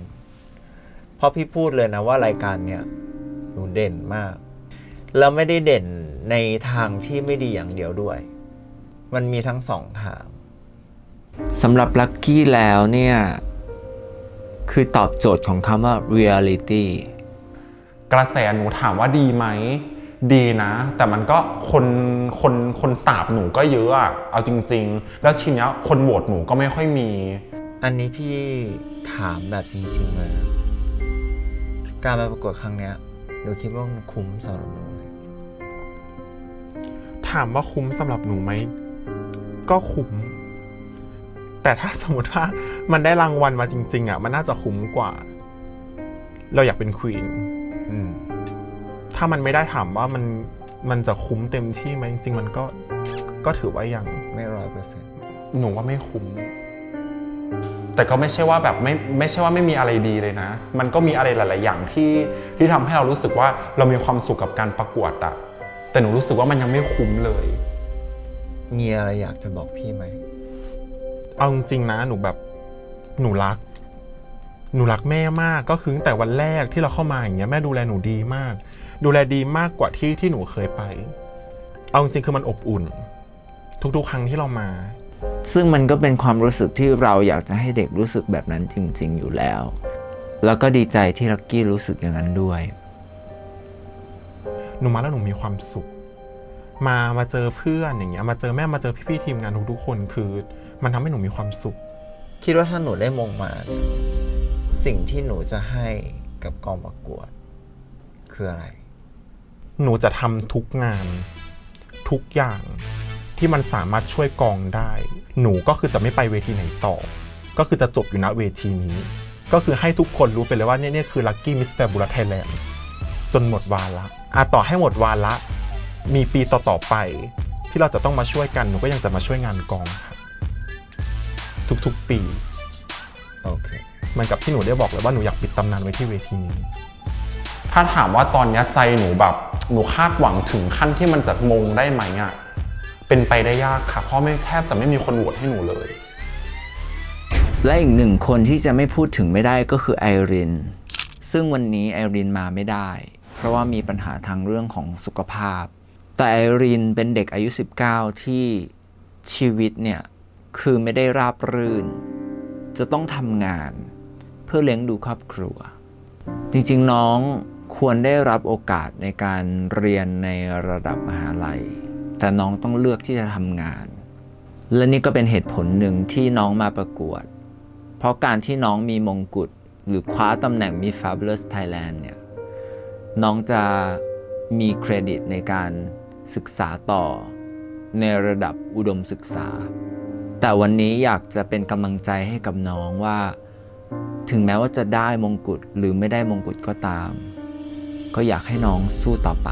เพราะพี่พูดเลยนะว่ารายการเนี่ยหนูเด่นมาก แล้วไม่ได้เด่นในทางที่ไม่ดีอย่างเดียวด้วย มันมีทั้งสองทางสำหรับลัคกี้แล้วเนี่ยคือตอบโจทย์ของคำว่า reality กระแสหนูถามว่าดีไหมดีนะ แต่มันก็คนสาบหนูก็เยอะอะเอาจริงๆแล้วทีเนี้ยคนโหวตหนูก็ไม่ค่อยมี อันนี้พี่ถามแบบจริงๆเลยนะการมาประกวดครั้งเนี้ยหนูคิดว่ามันคุ้มสำหรับหนูไหม ถามว่าคุ้มสำหรับหนูไหมก็คุ้มแต่ถ้าสมมติว่ามันได้รางวัลมาจริงๆอ่ะมันน่าจะคุ้มกว่า เราอยากเป็นควีนถ้ามันไม่ได้ถามว่ามันจะคุ้มเต็มที่ไหมจริงๆมันก็ถือว่ายังไม่ 100% หนูว่าไม่คุ้มแต่ก็ไม่ใช่ว่าแบบไม่ใช่ว่าไม่มีอะไรดีเลยนะมันก็มีอะไรหลายๆอย่างที่ทำให้เรารู้สึกว่าเรามีความสุขกับการประกวดอะแต่หนูรู้สึกว่ามันยังไม่คุ้มเลยมีอะไรอยากจะบอกพี่ไหมเอาจริงๆนะหนูรักแม่มากก็คือตั้งแต่วันแรกที่เราเข้ามาอย่างเงี้ยแม่ดูแลหนูดีมากดูแลดีมากกว่าที่หนูเคยไปเอาจริงๆคือมันอบอุ่นทุกๆครั้งที่เรามาซึ่งมันก็เป็นความรู้สึกที่เราอยากจะให้เด็กรู้สึกแบบนั้นจริงๆอยู่แล้วแล้วก็ดีใจที่ลัคกี้รู้สึกอย่างนั้นด้วยหนูมาแล้วหนูมีความสุขมาเจอเพื่อนอย่างเงี้ยมาเจอแม่มาเจอพี่ๆทีมงานทุกๆคนคือมันทำให้หนูมีความสุขคิดว่าถ้าหนูได้มงมาสิ่งที่หนูจะให้กับกองประกวดคืออะไรหนูจะทำทุกงานทุกอย่างที่มันสามารถช่วยกองได้หนูก็คือจะไม่ไปเวทีไหนต่อก็คือจะจบอยู่ณเวทีนี้ก็คือให้ทุกคนรู้ไปเลยว่าเนี่ยคือ Lucky Miss Fabulous Thailand จนหมดวาระต่อให้หมดวาระมีปีต่อๆไปที่เราจะต้องมาช่วยกันหนูก็ยังจะมาช่วยงานกองค่ะทุกๆปีโอเคเหมือนกับที่หนูได้บอกเลยว่าหนูอยากปิดตำนานไว้ที่เวทีนี้ถ้าถามว่าตอนนี้ใจหนูแบบหนูคาดหวังถึงขั้นที่มันจะมงได้ไหมอ่ะเป็นไปได้ยากค่ะเพราะแทบจะไม่มีคนโหวตให้หนูเลยและอีกหนึ่งคนที่จะไม่พูดถึงไม่ได้ก็คือไอรินซึ่งวันนี้ไอรินมาไม่ได้เพราะว่ามีปัญหาทางเรื่องของสุขภาพแต่ไอรินเป็นเด็กอายุ19ที่ชีวิตเนี่ยคือไม่ได้ราบรื่นจะต้องทำงานเพื่อเลี้ยงดูครอบครัวจริงๆน้องควรได้รับโอกาสในการเรียนในระดับมหาลัยแต่น้องต้องเลือกที่จะทำงานและนี่ก็เป็นเหตุผลหนึ่งที่น้องมาประกวดเพราะการที่น้องมีมงกุฎหรือคว้าตำแหน่ง Miss Fabulous Thailand เนี่ยน้องจะมีเครดิตในการศึกษาต่อในระดับอุดมศึกษาแต่วันนี้อยากจะเป็นกำลังใจให้กับน้องว่าถึงแม้ว่าจะได้มงกุฎหรือไม่ได้มงกุฎก็ตามก็อยากให้น้องสู้ต่อไป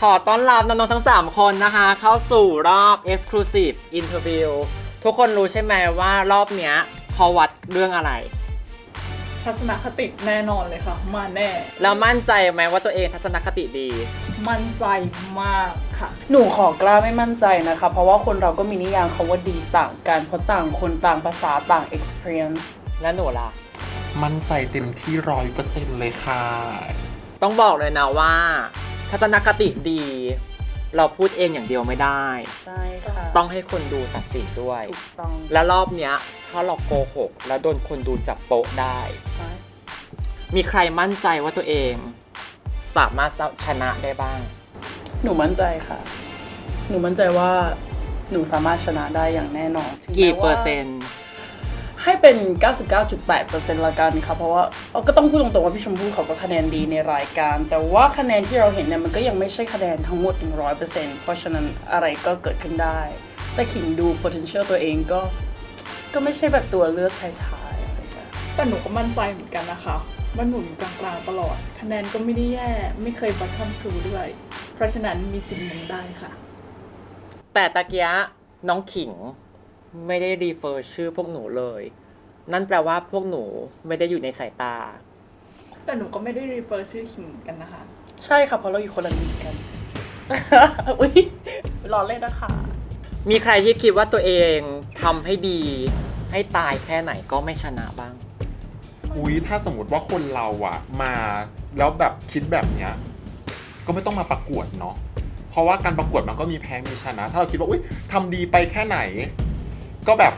ขอต้อนรับน้องๆทั้ง3คนนะคะเข้าสู่รอบ Exclusive Interview ทุกคนรู้ใช่ไหมว่ารอบเนี้ยเขาวัดเรื่องอะไรทัศนคติแน่นอนเลยค่ะมาแน่แล้วมั่นใจไหมว่าตัวเองทัศนคติดีมั่นใจมากค่ะหนูขอกล้าไม่มั่นใจนะคะเพราะว่าคนเราก็มีนิยามคำว่าดีต่างกันเพราะต่างคนต่างภาษาต่าง experience และหนูล่ะมั่นใจเต็มที่ 100% เลยค่ะต้องบอกเลยนะว่าทัศนคติดีเราพูดเองอย่างเดียวไม่ได้ใช่ค่ะต้องให้คนดูตัดสินด้วยถูกต้องและรอบเนี้ยถ้าเราโกหกแล้วโดนคนดูจับโป๊ะได้มีใครมั่นใจว่าตัวเองสามารถชนะได้บ้างหนูมั่นใจค่ะหนูมั่นใจว่าหนูสามารถชนะได้อย่างแน่นอนกี่เปอร์เซ็นต์ ให้เป็น 99.8% ละกันค่ะเพราะว่าก็ต้องพูดตรงๆว่าพี่ชมพู่เขาก็คะแนนดีในรายการ แต่ว่าคะแนนที่เราเห็นเนี่ยมันก็ยังไม่ใช่คะแนนทั้งหมด 100% เพราะฉะนั้นอะไรก็เกิดขึ้นได้แต่ขิงดู potential ตัวเองก็ไม่ใช่แบบตัวเลือกท้ายๆอะไรอย่างเงี้ย แต่หนูก็มั่นใจเหมือนกันนะคะว่าหนูอยู่กลางๆตลอดคะแนนก็ไม่ได้แย่ไม่เคย bottom 2 ด้วยเพราะฉะนั้นมีสิทธิ์มงได้ค่ะ แต่ตะเกียะน้องขิงไม่ได้รีเฟอร์ชื่อพวกหนูเลย นั่นแปลว่าพวกหนูไม่ได้อยู่ในสายตา แต่หนูก็ไม่ได้ refer ชื่อขิงกันนะคะ ใช่ค่ะเพราะเราอยู่คนละลีกกัน อุ๊ยรอเล่นนะคะ มีใครที่คิดว่าตัวเองทำให้ดีให้ตายแค่ไหนก็ไม่ชนะบ้าง อุ๊ยถ้าสมมติว่าคนเราอะมาแล้วแบบคิดแบบเนี้ยก็ไม่ต้องมาประกวดเนาะเพราะว่าการประกวดมันก็มีแพ้มีชนะ ถ้าเราคิดว่าอุ๊ยทำดีไปแค่ไหน ก็แบบ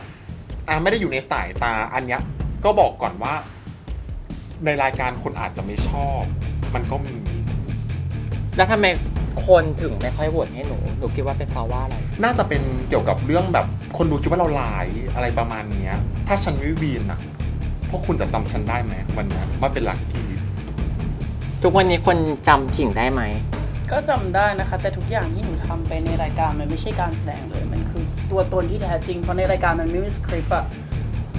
ไม่ได้อยู่ในสายตาอันเนี้ยก็บอกก่อนว่า ในรายการคนอาจจะไม่ชอบ มันก็มี แล้วทำไมคนถึงไม่ค่อยโหวตให้หนูคิดว่าเป็นเพราะว่าอะไร น่าจะเป็นเกี่ยวกับเรื่องแบบคนดูคิดว่าเราหลายอะไรประมาณเนี้ยถ้าฉันไม่วีนอะพวกคุณจะจำฉันได้ไหมวันนี้ว่าเป็นลัคกี้ ทุกวันนี้คนจำขิงได้ไหม ก็จำได้นะคะแต่ทุกอย่างที่หนูทำไปในรายการมันไม่ใช่การแสดงเลยมันคือตัวตนที่แท้จริงเพราะในรายการมันไม่มีสคริปต์อะ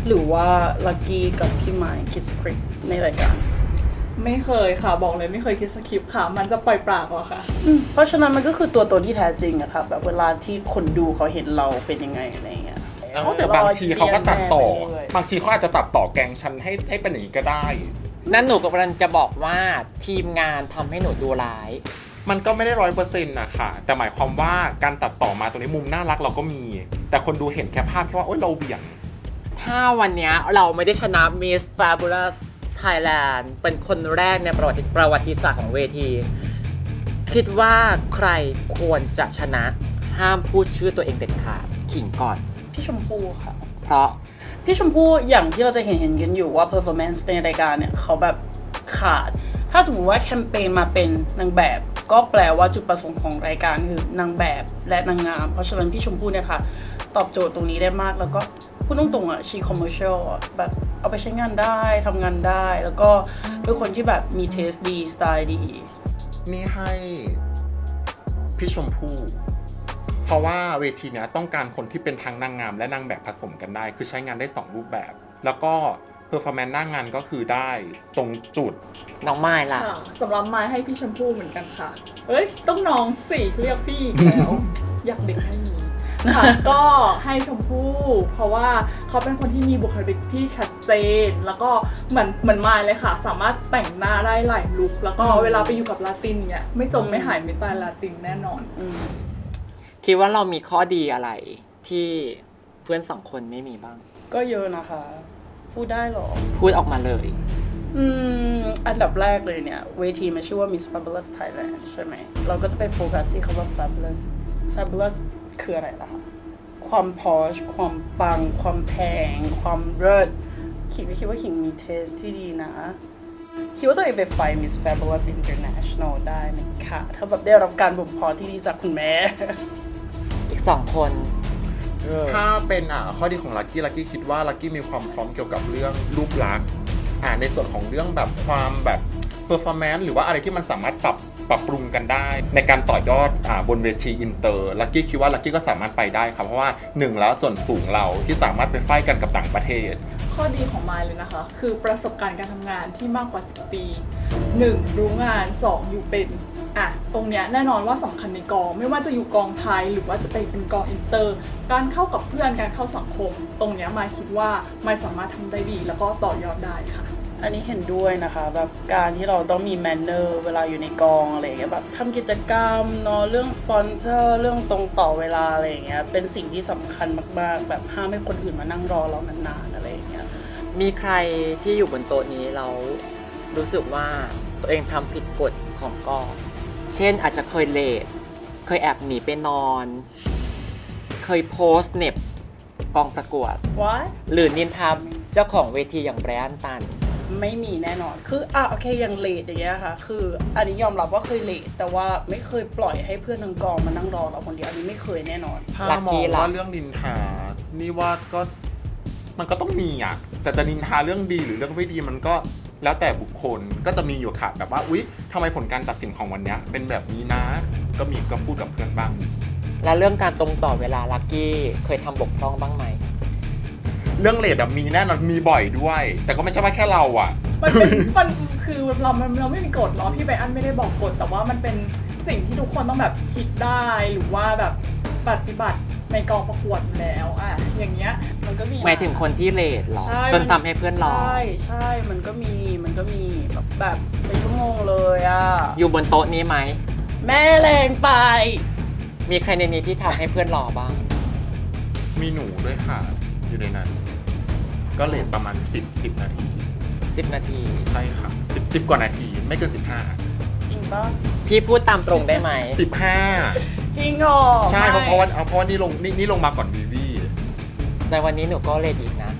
หรือว่าลักกี้กับพี่ไมค์คิดสคริปต์ในรายการ ไม่เคยค่ะบอกเลยไม่เคยคิดสคริปต์ค่ะมันจะปล่อยปากเหรอคะ เพราะฉะนั้นมันก็คือตัวตนที่แท้จริงอะค่ะแบบเวลาที่คนดูเขาเห็นเราเป็นยังไงอะไรอย่างเงี้ย แต่บางทีเขาก็ตัดต่อ รอเรียนแม่ไปเรื่อย บางทีเขาอาจจะตัดต่อแกงฉันให้เป็นอย่างนี้ก็ได้ นั่นหนูกำลังจะบอกว่าทีมงานทำให้หนูดูร้าย มันก็ไม่ได้100%นะคะแต่หมายความว่าการตัดต่อมาตรงนี้มุมน่ารักเราก็มี แต่คนดูเห็นแค่ภาพแค่ว่าโอ๊ยเราเบี่ยง ถ้าวันเนี้ยเราไม่ได้ชนะ Miss Fabulous Thailand เป็นคนแรกในประวัติศาสตร์ของเวที คิดว่าใครควรจะชนะห้ามพูดชื่อตัวเองเด็ดขาดขิงก่อน พี่ชมพู่ค่ะ เพราะ พี่ชมพู่อย่างที่เราจะเห็นกันอยู่ว่า performance ในรายการเนี่ยเขาแบบขาด ถ้าสมมติว่าแคมเปญมาเป็นนางแบบ ก็แปลว่าจุดประสงค์ของรายการคือนางแบบและนางงาม เพราะฉะนั้นพี่ชมพู่เนี่ยค่ะตอบโจทย์ตรงนี้ได้มากแล้วก็พูดตรงๆอ่ะ she commercial อ่ะแบบเอาไปใช้งานได้ทำงานได้ แล้วก็เป็นคนที่แบบมี taste ดี สไตล์ดี นี่ให้พี่ชมพู่เพราะว่าเวทีเนี้ยต้องการคนที่เป็นทั้งนางงามและนางแบบผสมกันได้ คือใช้งานได้2รูปแบบ แล้วก็เพอร์ฟอร์แมนซ์หน้างานก็คือได้ตรงจุด น้องไม้ล่ะ ค่ะสำหรับไม้ให้พี่ชมพู่เหมือนกันค่ะเอ้ยต้องน้องสิเรียกพี่อีกแล้ว อยากเด็กให้มีค่ะ ก็ให้ชมพู่เพราะว่าเขาเป็นคนที่มีบุคลิกที่ชัดเจน แล้วก็เหมือนไม้เลยค่ะ สามารถแต่งหน้าได้หลายลุคแล้วก็เวลาไปอยู่กับลาตินเนี่ยไม่จมไม่หายไม่ตายลาตินแน่นอน คิดว่าเรามีข้อดีอะไรที่เพื่อนสองคนไม่มีบ้าง ก็เยอะนะคะ พูดได้หรอ พูดออกมาเลย อันดับแรกเลยเนี่ยเวทีมันชื่อว่า Miss Fabulous Thailand ใช่ไหมเราก็จะไปโฟกัสที่คำว่า Fabulous คืออะไรล่ะคะความ posh ความปัง ความแพง ความเลิศคิดว่าขิงมีเทสที่ดีนะ คิดว่าตัวเองไปไฟ Miss Fabulous International ได้นะคะถ้าแบบได้รับการบ่มเพาะที่ดีจากคุณแม่ อีก2 คน ถ้าเป็นข้อดีของลักกี้คิดว่าลักกี้มีความพร้อมเกี่ยวกับเรื่องรูปลักษณ์ในส่วนของเรื่องแบบความแบบเพอร์ฟอร์แมนซ์หรือว่าอะไรที่มันสามารถปรับปรุงกันได้ ในการต่อยอดบนเวทีอินเตอร์ลักกี้คิดว่าลักกี้ก็สามารถไปได้ครับเพราะว่า1แล้วส่วนสูงเราที่สามารถไปไฟท์กันกับต่างประเทศ ข้อดีของไมล์เลยนะคะ คือประสบการณ์การทำงานที่มากกว่า 10 ปี 1. รู้งาน 2. อยู่เป็นตรงเนี้ยแน่นอนว่าสำคัญในกองไม่ว่าจะอยู่กองไทยหรือว่าจะไปเป็นกองอินเตอร์การเข้ากับเพื่อนการเข้าสังคม ตรงเนี้ยไมล์คิดว่าไมล์สามารถทำได้ดีแล้วก็ต่อยอดได้ค่ะ อันนี้เห็นด้วยนะคะแบบการที่เราต้องมีแมนเนอร์เวลาอยู่ในกองอะไรอย่างเงี้ยแบบทำกิจกรรมเนาะเรื่องสปอนเซอร์เรื่องตรงต่อเวลาอะไรอย่างเงี้ยเป็นสิ่งที่สำคัญมากๆแบบห้ามให้คนอื่นมานั่งรอเรานานๆอะไรอย่างเงี้ย มีใครที่อยู่บนโต๊ะนี้แล้วรู้สึกว่าตัวเองทำผิดกฎของกองเช่นอาจจะเคยเลทเคยแอบหนีไปนอน เคยโพสต์เน็บกองประกวด What? หรือนินทาเจ้าของเวทีอย่างแบรนด์ตัน ไม่มีแน่นอนคือโอเคอย่างเลทอย่างเงี้ยค่ะคืออันนี้ยอมรับว่าเคยเลทแต่ว่าไม่เคยปล่อยให้เพื่อนทั้งกองมานั่งรอเราคนเดียวอันนี้ไม่เคยแน่นอน ถ้ามองว่าเรื่องนินทานี่ว่าก็ มันก็ต้องมีอ่ะแต่จะนินทาเรื่องดีหรือเรื่องไม่ดีมันก็แล้วแต่บุคคลก็จะมีอยู่ค่ะแบบว่าอุ๊ยทำไมผลการตัดสินของวันเนี้ยเป็นแบบนี้นะก็พูดกับเพื่อนบ้าง และเรื่องการตรงต่อเวลาลักกี้เคยทำบกพร่องบ้างไหม เรื่องเลทมีแน่นอนมีบ่อยด้วย แต่ก็ไม่ใช่ว่าแค่เราอ่ะ มันคือเราไม่มีกฎเนาะพี่ไบรอันไม่ได้บอกกฎแต่ว่ามันเป็นสิ่งที่ทุกคนต้องแบบคิดได้หรือว่าแบบปฏิบัติในกองประกวดอยู่แล้วอ่ะอย่างเงี้ยมันก็มี หมายถึงคนที่เลทหรอ ใช่ จนทำให้เพื่อนรอ ใช่มันก็มีแบบเป็นชั่วโมงเลยอ่ะ อยู่บนโต๊ะนี้ไหม แม่แรงไป มีใครในนี้ที่ทำให้เพื่อนรอบ้าง มีหนูด้วยค่ะอยู่ในนั้นก็เลทประมาณ10 นาที 10 นาที ใช่ค่ะ10 กว่านาทีไม่เกินจริงปะ พี่พูดตามตรงได้ไหม 15 จริงเหรอ ใช่เพราะว่านี่ลงมาก่อนวีวี แต่วันนี้หนูก็เลทอีกนะ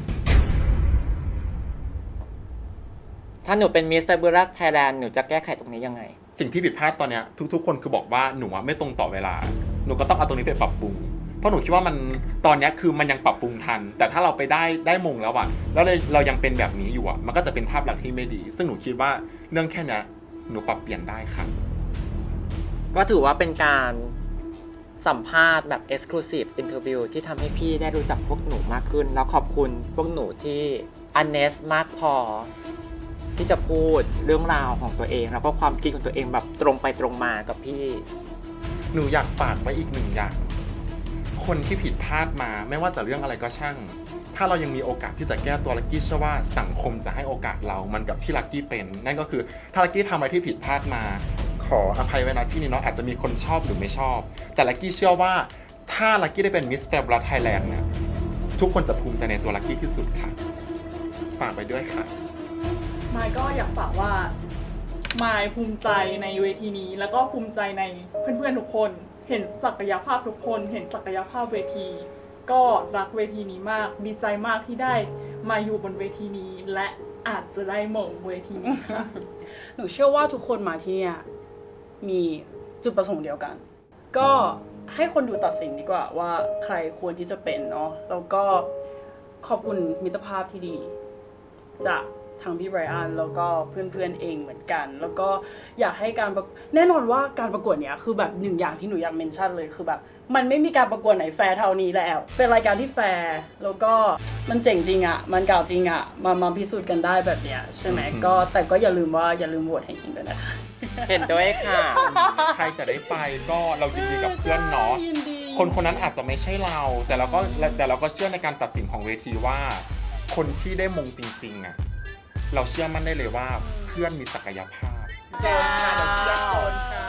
ถ้าหนูเป็น Miss Fabulous Thailand หนูจะแก้ไขตรงนี้ยังไง สิ่งที่ผิดพลาดตอนเนี้ยทุกคนคือบอกว่าหนูไม่ตรงต่อเวลาหนูก็ต้องเอาตรงนี้ไปปรับปรุงเพราะหนูคิดว่ามันตอนเนี้ยคือมันยังปรับปรุงทันแต่ถ้าเราไปได้มงแล้วอะแล้วเรายังเป็นแบบนี้อยู่อะมันก็จะเป็นภาพลักษณ์ที่ไม่ดี ซึ่งหนูคิดว่าเรื่องแค่เนี้ยหนูปรับเปลี่ยนได้ค่ะ ก็ถือว่าเป็นการสัมภาษณ์แบบ Exclusive Interview ที่ทำให้พี่ได้รู้จักพวกหนูมากขึ้น แล้วขอบคุณพวกหนูที่ honest มากพอ ที่จะพูดเรื่องราวของตัวเองแล้วก็ความคิดของตัวเองแบบตรงไปตรงมากับพี่ หนูอยากฝากไว้อีกหนึ่งอย่างคนที่ผิดพลาดมาไม่ว่าจะเรื่องอะไรก็ช่างถ้าเรายังมีโอกาสที่จะแก้ตัวลักกี้เชื่อว่าสังคมจะให้โอกาสเรามันกับที่ลักกี้เป็นนั่นก็คือถ้าลักกี้ทำอะไรที่ผิดพลาดมาขออภัยไว้ณที่นี้เนาะอาจจะมีคนชอบหรือไม่ชอบแต่ลักกี้เชื่อว่าถ้าลักกี้ได้เป็น Miss Fabulous Thailand เนี่ยทุกคนจะภูมิใจในตัวลักกี้ที่สุดค่ะฝากไปด้วยค่ะมายก็อยากฝากว่ามายภูมิใจในเวทีนี้แล้วก็ภูมิใจในเพื่อนๆทุกคนเห็นศักยภาพทุกคนเห็นศักยภาพเวทีก็รักเวทีนี้มากดีใจมากที่ได้มาอยู่บนเวทีนี้และอาจจะได้มงเวทีนี้ค่ะ หนูเชื่อว่าทุกคนมาที่เนี่ยมีจุดประสงค์เดียวกัน ก็ให้คนดูตัดสินดีกว่าว่าใครควรที่จะเป็นเนาะแล้วก็ขอบคุณมิตรภาพที่ดีจากทางพี่ไบรอันแล้วก็เพื่อนๆเองเหมือนกันแล้วก็อยากให้การแน่นอนว่าการประกวดเนี้ยคือแบบหนึ่งอย่างที่หนูอยากเมนชั่นเลยคือแบบมันไม่มีการประกวดไหนแฟร์เท่านี้แล้วเป็นรายการที่แฟร์แล้วก็มันเจ๋งจริงอ่ะมันเก่าจริงอ่ะมาพิสูจน์กันได้แบบเนี้ยใช่ไหมก็แต่ก็อย่าลืมโหวตให้คิงด้วยนะคะ เห็นด้วยค่ะ ใครจะได้ไปก็เรายินดีกับเพื่อนเนาะคนนั้นอาจจะไม่ใช่เราแต่เราก็เชื่อในการตัดสินของเวทีว่าคนที่ได้มงจริงๆอ่ะเราเชื่อมั่นได้เลยว่าเพื่อนมีศักยภาพ เจอค่ะเดี๋ยวเชียร์คนค่ะ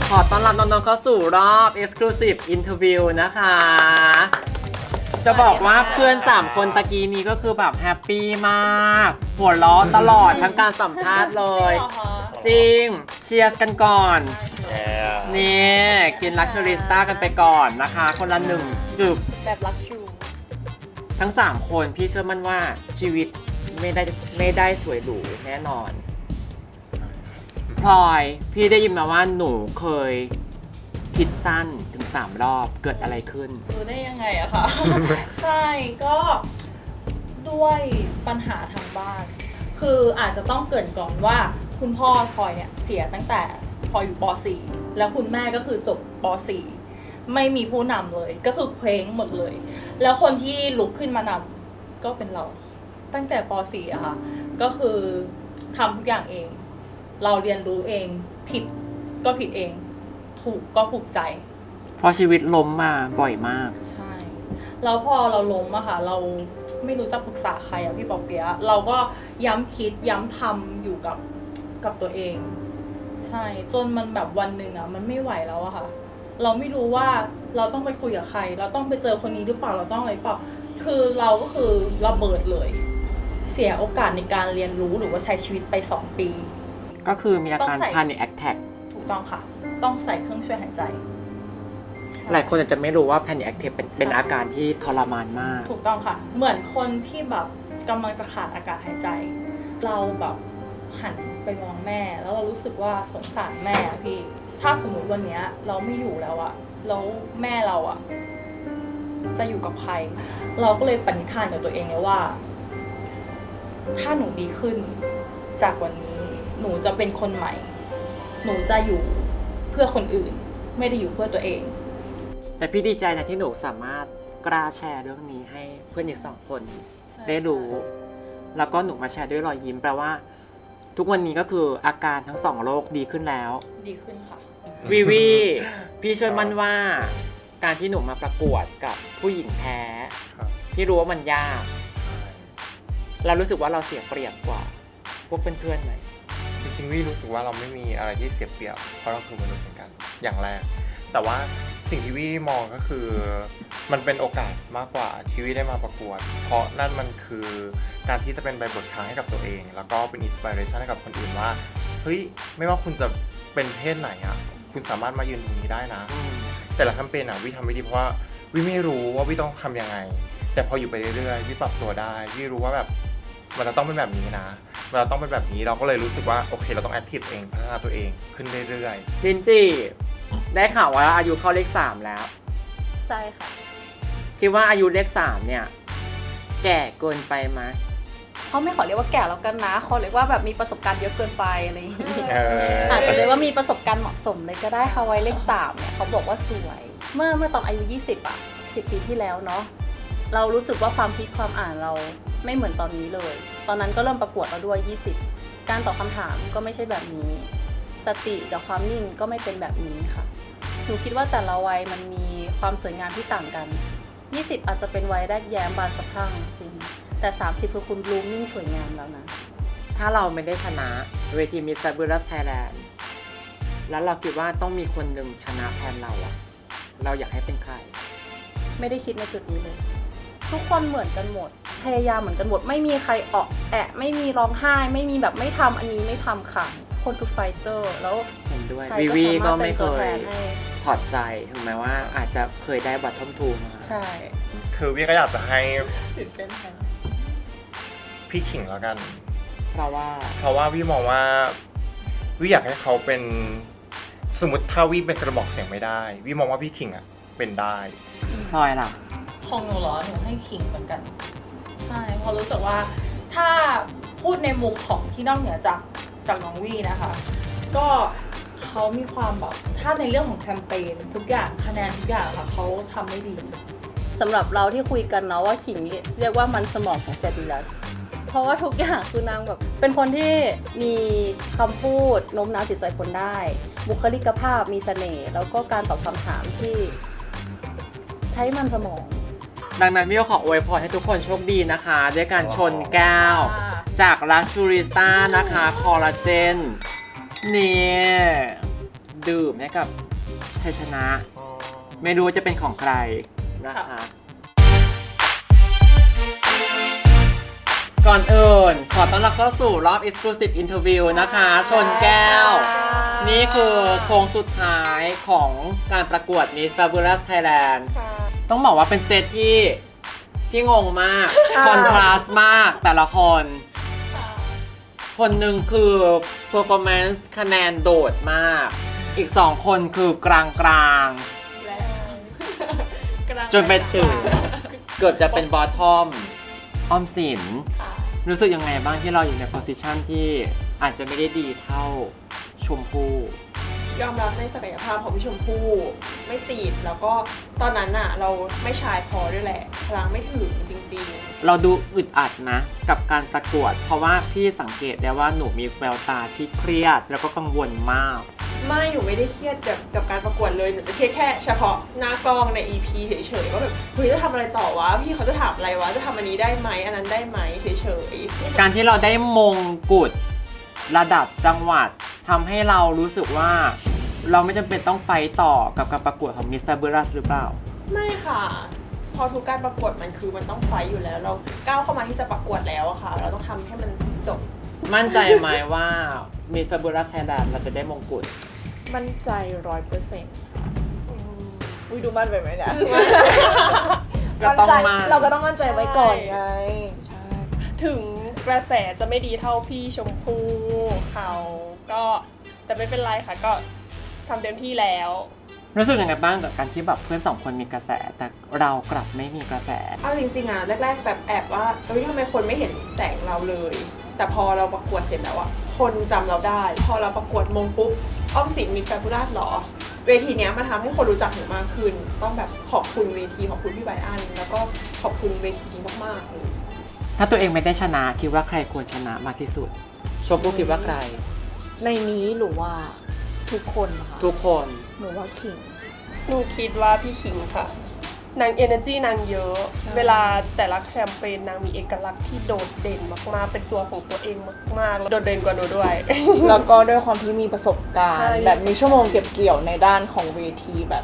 ขอต้อนรับน้องๆเข้าสู่รอบ Exclusive Interview นะคะ จะบอกว่าเพื่อน3คนตะกี้นี้ก็คือแบบแฮปปี้มากหัวเราะตลอดทั้งการสัมภาษณ์เลย จริงเชียร์กันก่อนนี่กินลักชัวริสต้ากันไปก่อนนะคะคนละ1จึบแบบลักชู ทั้ง3คนพี่เชื่อมั่นว่าชีวิตไม่ได้สวยหรูแน่นอนพลอยพี่ได้ยินมาว่าหนูเคยคิดสั้นถึง3 รอบเกิดอะไรขึ้น รู้ได้ยังไงอะคะ ใช่ก็ด้วยปัญหาทางบ้าน คืออาจจะต้องเกริ่นก่อนว่าคุณพ่อพลอยเนี่ยเสียตั้งแต่พลอยอยู่ป .4 แล้วคุณแม่ก็คือจบป .4 ไม่มีผู้นำเลยก็คือเคว้งหมดเลยแล้วคนที่ลุกขึ้นมานำก็เป็นเราตั้งแต่ป .4 อะค่ะก็คือทำทุกอย่างเองเราเรียนรู้เองผิดก็ผิดเองถูกก็ภูมิใจเพราะชีวิตล้มมาบ่อยมากใช่แล้วพอเราล้มอะค่ะเราไม่รู้จะปรึกษาใครอะพี่ปอเปี๊ยะเราก็ย้ำคิดย้ำทำอยู่กับตัวเองใช่จนมันแบบวันหนึ่งอะมันไม่ไหวแล้วอะค่ะเราไม่รู้ว่าเราต้องไปคุยกับใครเราต้องไปเจอคนนี้หรือเปล่าเราต้องอะไรเปล่าคือเราก็คือระเบิดเลยเสียโอกาสในการเรียนรู้หรือว่าใช้ชีวิตไป2 ปีก็คือมีอาการ Panic Attack ถูกต้องค่ะต้องใส่เครื่องช่วยหายใจหลายคนอาจจะไม่รู้ว่า Panic Attack เป็นอาการที่ทรมานมากถูกต้องค่ะเหมือนคนที่แบบกำลังจะขาดอากาศหายใจเราแบบพ หันไปมองแม่แล้วเรารู้สึกว่าสงสารแม่อะพี่ถ้าสมมุติวันเนี้ยเราไม่อยู่แล้วอะแล้วแม่เราอะจะอยู่กับใครเราก็เลยปณิธานกับตัวเองไงว่า ถ้าหนูดีขึ้นจากวันนี้หนูจะเป็นคนใหม่ หนูจะอยู่เพื่อคนอื่นไม่ได้อยู่เพื่อตัวเอง แต่พี่ดีใจนะที่หนูสามารถกล้าแชร์เรื่องนี้ให้เพื่อนอีก2 คนได้รู้ แล้วก็หนูมาแชร์ด้วยรอยยิ้มแปลว่า ทุกวันนี้ก็คืออาการทั้ง2 โรคดีขึ้นแล้ว ดีขึ้นค่ะ วีวีพี่เชื่อมั่นว่า การที่หนูมาประกวดกับผู้หญิงแท้ ครับ พี่รู้ว่ามันยาก เรารู้สึกว่าเราเสียเปรียบกว่า พวกเพื่อนๆไหม จริงๆวี่รู้สึกว่าเราไม่มีอะไรที่เสียเปรียบเพราะเราคือมนุษย์เหมือนกันอย่างแรก แต่ว่าสิ่งที่วี่มองก็คือมันเป็นโอกาสมากกว่าที่วี่ได้มาประกวด เพราะนั่นมันคือการที่จะเป็นใบบททางให้กับตัวเอง แล้วก็เป็นอินสปิเรชันให้กับคนอื่นว่าเฮ้ยไม่ว่าคุณจะเป็นเพศไหนอ่ะคุณสามารถมายืนตรงนี้ได้นะ แต่ละแคมเปญอ่ะวี่ทำไม่ดีเพราะว่าวี่ไม่รู้ว่าวี่ต้องทำยังไง แต่พออยู่ไปเรื่อยๆวี่ปรับตัวได้วี่รู้ว่าแบบมันจะต้องเป็นแบบนี้นะเราต้องเป็นแบบนี้เราก็เลยรู้สึกว่าโอเคเราต้องแอคทีฟเองพัฒนาตัวเองขึ้นเรื่อยๆ ลินจี้ได้ข่าวว่าอายุเข้าเลข 3 แล้ว ใช่ค่ะ คิดว่าอายุเลข 3 เนี่ย แก่เกินไปไหม เขาไม่ขอเรียกว่าแก่แล้วกันนะขอเรียกว่าแบบมีประสบการณ์เยอะเกินไปอะไรอย่างเงี้ย อาจจะเรียกว่ามีประสบการณ์เหมาะสมเลยก็ได้ค่ะไว้เลข3เนี่ยเขาบอกว่าสวย เมื่อตอนอายุ 20 อ่ะ 10 ปีที่แล้วเนาะเรารู้สึกว่าความคิดความอ่านเราไม่เหมือนตอนนี้เลย ตอนนั้นก็เริ่มประกวดแล้วด้วย 20 การตอบคำถามก็ไม่ใช่แบบนี้ สติกับความนิ่งก็ไม่เป็นแบบนี้ค่ะหนูคิดว่าแต่ละวัยมันมีความสวยงามที่ต่างกัน 20 อาจจะเป็นวัยแรกแย้มบานสะพรั่งจริงแต่ 30 คือคุณบลูมมิ่งสวยงามแล้วนะ ถ้าเราไม่ได้ชนะเวที Miss Fabulous Thailand แล้วเราคิดว่าต้องมีคนหนึ่งชนะแทนเราอะเราอยากให้เป็นใคร ไม่ได้คิดในจุดนี้เลย ทุกคนเหมือนกันหมด พยายามเหมือนกันหมด ไม่มีใครออกแอะไม่มีร้องไห้ ไม่มีแบบไม่ทำอันนี้ไม่ทำค่ะ คนคือไฟเตอร์ แล้ว เห็นด้วย ใคร วี ก็ วี สามารถ ก็ไม่เค เป็นตัวย แทนให้ ถอดใจถึงแม้ว่าอาจจะเคยได้บัตรทอมทูมา ใช่ คือวี่ก็อยากจะให้ ตื่นเต้นแทน พี่ขิงแล้วกัน เพราะว่า วี่มองว่าวี่อยากให้เขาเป็นสมมติถ้าวี่เป็นกระบอกเสียงไม่ได้วี่มองว่าพี่ขิงอ่ะเป็นได้ พลอยล่ะ ของหนูเหรอหนูให้ขิงเหมือนกันใช่เพราะรู้สึกว่าถ้าพูดในมุมของที่นอกเหนือจากน้องวี่นะคะ ก็เขามีความแบบถ้าในเรื่องของแคมเปญทุกอย่างคะแนนทุกอย่างค่ะเขาทำได้ดี สำหรับเราที่คุยกันเนาะว่าขิงเรียกว่ามันสมองของ Fabulous เพราะว่าทุกอย่างคือนางแบบเป็นคนที่มีคำพูดโน้มน้าวจิตใจคนได้ บุคลิกภาพมีเสน่ห์แล้วก็การตอบคำถามที่ใช้มันสมอง ดังนั้นพี่ก็ขออวยพรให้ทุกคนโชคดีนะคะ ด้วยการชนแก้ว จากลักชูริสต้านะคะคอลลาเจนนี่ดื่มให้กับชัยชนะ ไม่รู้ว่าจะเป็นของใครนะคะ ก่อนอื่นขอต้อนรับเข้าสู่รอบ Exclusive Interview นะคะ ชนแก้ว นี่คือโค้งสุดท้ายของการประกวด Miss Fabulous Thailand ต้องบอกว่าเป็นเซตที่งงมาก คอนทราสต์มากแต่ละคน คนหนึ่งคือ performance คะแนนโดดมาก อีก 2 คนคือกลางจนไปถึงเกือบจะเป็นบอททอมออมสิน รู้สึกยังไงบ้างที่เราอยู่ในโพสิชันที่อาจจะไม่ได้ดีเท่าชมพู่ ยอมรับในศักยภาพของพี่ชมพู่ไม่ติดแล้วก็ตอนนั้นน่ะเราไม่ชายพอด้วยแหละพลังไม่ถึงจริง เราดูอึดอัดนะกับการประกวด เพราะว่าพี่สังเกตได้ว่าหนูมีแววตาที่เครียดแล้วก็กังวลมาก ๆไม่หนูไม่ได้เครียดกับการประกวดเลยหนูจะเครียดแค่เฉพาะหน้ากล้องใน EP เฉยๆว่าแบบเฮ้ยจะทำอะไรต่อวะพี่เขาจะถามอะไรวะจะทำอันนี้ได้ไหมอันนั้นได้ไหมเฉยๆ การที่เราได้มงกุฎระดับจังหวัดทำให้เรารู้สึกว่าเราไม่จำเป็นต้องไฟต์ต่อกับการประกวดของ Miss Fabulous หรือเปล่า ไม่ค่ะ พอทุกการประกวดมันคือมันต้องไฟท์อยู่แล้ว เราก้าวเข้ามาที่จะประกวดแล้วอะค่ะ เราต้องทำให้มันจบ มั่นใจไหมว่า Miss Fabulous Thailand เราจะได้มงกุฎ มั่นใจ 100%อุ้ยดูมั่นไปไหมเนี่ย ก็ต้องมั่น เราก็ต้องมั่นใจไว้ก่อนไง ถึง กระแสจะไม่ดีเท่าพี่ชมพู่เขาก็แต่ไม่เป็นไรค่ะก็ทำเต็มที่แล้ว รู้สึกยังไงบ้างกับการที่แบบเพื่อนสองคนมีกระแส แต่เรากลับไม่มีกระแส เอาจริงๆอะแรกๆแบบแอบว่าทำไมคนไม่เห็นแสงเราเลย แต่พอเราประกวดเสร็จแล้วอะคนจำเราได้ พอเราประกวดมงปุ๊บอ้อมสินมีแฟบูลัสหรอเวทีเนี้ยมันทำให้คนรู้จักหนูมากขึ้น ต้องแบบขอบคุณเวทีขอบคุณพี่ไบรอันแล้วก็ขอบคุณเวทีนี้มากๆเลย ถ้าตัวเองไม่ได้ชนะคิดว่าใครควรชนะมากที่สุดชมพู่คิดว่าใคร ในนี้หนูว่าทุกคนนะคะ ทุกคน หนูว่าขิง หนูคิดว่าพี่คิงค่ะนาง energy นางเยอะ เวลาแต่ละแคมเปญนางมีเอกลักษณ์ที่โดดเด่นมากๆเป็นตัวของตัวเองมากๆแล้วโดดเด่นกว่าหนูด้วย แล้วก็ด้วยความที่มีประสบการ ใช่ ณ์ แบบมีชั่วโมงเก็บเกี่ยวในด้านของเวทีแบบ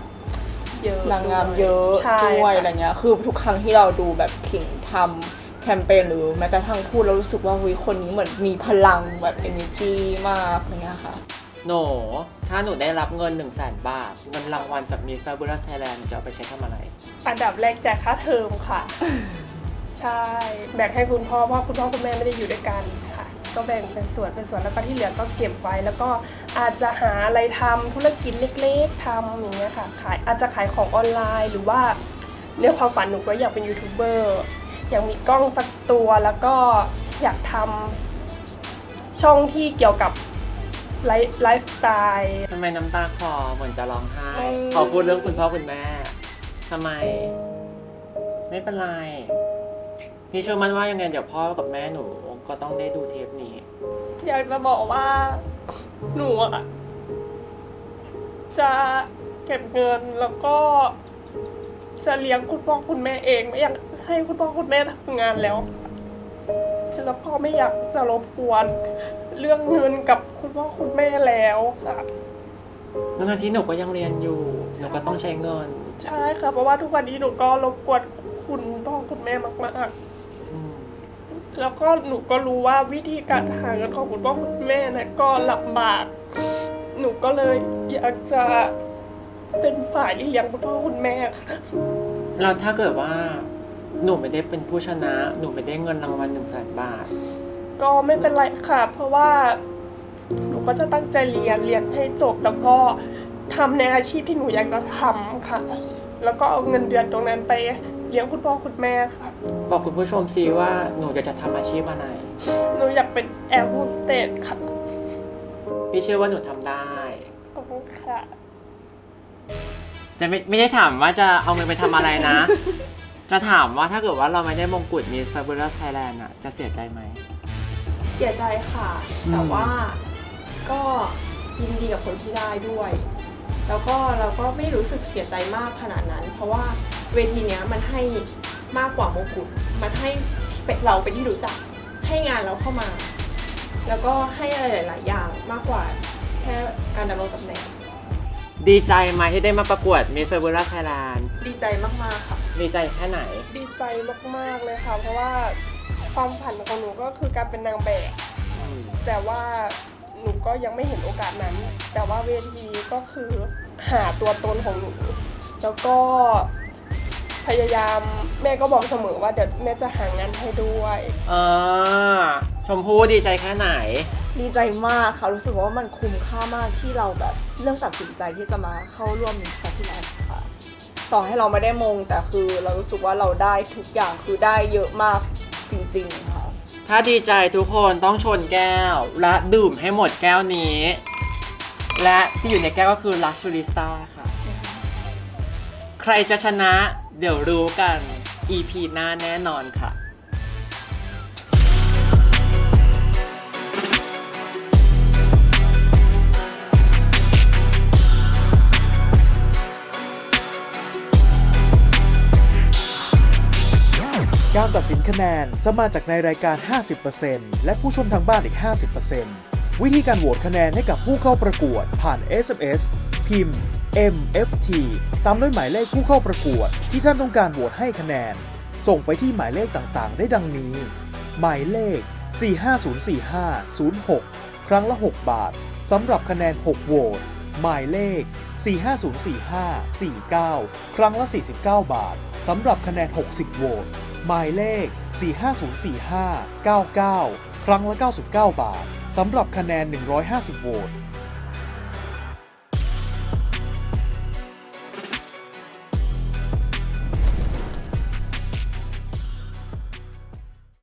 เยอะ นางงามเยอะ ใช่ ด้วย ค่ะ อะไรเงี้ยคือทุกครั้งที่เราดูแบบขิงทำแคมเปญหรือแม้กระทั่งพูดเรารู้สึกว่าคนนี้เหมือนมีพลังแบบ energy มากอะไรเงี้ยค่ะ หนูถ้าหนูได้รับเงิน 100,000 บาทเงินรางวัลจาก Miss Fabulous Thailand หนูจะเอาไปใช้ทำอะไร อันดับแรกจ่ายค่าเทอมค่ะ ใช่แบ่งให้คุณพ่อเพราะคุณพ่อคุณแม่ไม่ได้อยู่ด้วยกันค่ะ ก็แบ่งเป็นส่วนแล้วก็ที่เหลือก็เก็บไว้ แล้วก็อาจจะหาอะไรทำธุรกิจเล็กๆทำอย่างเงี้ยค่ะอาจจะขายของออนไลน์หรือว่าในความฝันหนูก็อยากเป็นยูทูบเบอร์อยากมีกล้องสักตัวแล้วก็อยากทำช่องที่เกี่ยวกับไลฟ์สไตล์ ทำไมน้ำตาคลอเหมือนจะร้องไห้ เออ พอพูดเรื่องคุณพ่อคุณแม่ทำไม ไม่เป็นไร พี่เชื่อมั่นว่ายังไงเดี๋ยวพ่อกับแม่หนูก็ต้องได้ดูเทปนี้ อยากจะบอกว่าหนูอะจะเก็บเงินแล้วก็จะเลี้ยงคุณพ่อคุณแม่เองไม่อยากให้คุณพ่อคุณแม่ทำงานแล้วก็ไม่อยากจะรบกวนเรื่องเงินกับคุณพ่อคุณแม่แล้วค่ะ ทั้งที่หนูก็ยังเรียนอยู่ หนูก็ต้องใช้เงิน ใช่ค่ะเพราะว่าทุกวันนี้หนูก็รบกวนคุณพ่อคุณแม่มากๆแล้วก็หนูก็รู้ว่าวิธีการหาเงินของคุณพ่อคุณแม่นะก็ลำบากหนูก็เลยอยากจะเป็นฝ่ายเลี้ยงคุณพ่อคุณแม่ค่ะ แล้วถ้าเกิดว่าหนูไม่ได้เป็นผู้ชนะ หนูไม่ได้เงินรางวัล 100,000 บาท ก็ไม่เป็นไรค่ะ เพราะว่าหนูก็จะตั้งใจเรียนให้จบแล้วก็ทำในอาชีพที่หนูอยากจะทำค่ะ แล้วก็เอาเงินเดือนตรงนั้นไปเลี้ยงคุณพ่อคุณแม่ค่ะ บอกคุณผู้ชมสิว่าหนูอยากจะทำอาชีพอะไร หนูอยากเป็นแอร์โฮสเตสค่ะ พี่เชื่อว่าหนูทำได้ ขอบคุณค่ะ จะไม่ได้ถามว่าจะเอาเงินไปทำอะไรนะ จะถามว่าถ้าเกิดว่าเราไม่ได้มงกุฎ Miss Fabulous Thailand อ่ะจะเสียใจไหม เสียใจค่ะ แต่ว่าก็ยินดีกับคนที่ได้ด้วย แล้วก็เราก็ไม่รู้สึกเสียใจมากขนาดนั้น เพราะว่าเวทีเนี้ยมันให้มากกว่ามงกุฎมันให้เราเป็นที่รู้จักให้งานเราเข้ามา แล้วก็ให้อะไรหลายๆอย่างมากกว่าแค่การดำรงตำแหน่ง ดีใจไหมที่ได้มาประกวด Miss Fabulous Thailand ดีใจมากๆค่ะ ดีใจแค่ไหน ดีใจมากๆเลยค่ะ เพราะว่าความฝันของหนูก็คือการเป็นนางแบบแต่ว่าหนูก็ยังไม่เห็นโอกาสนั้น แต่ว่าเวทีก็คือหาตัวตนของหนูแล้วก็พยายามแม่ก็บอกเสมอว่าเดี๋ยวแม่จะหางานให้ด้วยชมพู่ดีใจแค่ไหน ดีใจมากค่ะรู้สึกว่ามันคุ้มค่ามากที่เราแบบเลือกตัดสินใจที่จะมาเข้าร่วมMiss Fabulousค่ะต่อให้เราไม่ได้มงแต่คือเรารู้สึกว่าเราได้ทุกอย่างคือได้เยอะมากจริงๆค่ะ ถ้าดีใจทุกคนต้องชนแก้วและดื่มให้หมดแก้วนี้ และที่อยู่ในแก้วก็คือ Luxurista ค่ะ ใครจะชนะเดี๋ยวรู้กัน EP หน้าแน่นอนค่ะ การตัดสินคะแนนจะมาจากในรายการ 50% และผู้ชมทางบ้านอีก 50% วิธีการโหวตคะแนนให้กับผู้เข้าประกวดผ่าน SMS พิมพ์ MFT ตามด้วยหมายเลขผู้เข้าประกวดที่ท่านต้องการโหวตให้คะแนน ส่งไปที่หมายเลขต่างๆ ได้ดังนี้ หมายเลข 4504506 ครั้งละ 6 บาท สำหรับคะแนน 6 โหวต หมายเลข 4504549 ครั้งละ 49 บาท สำหรับคะแนน 60 โหวต หมายเลข 4504599 ครั้งละ99 บาท สำหรับคะแนน 150 โหวต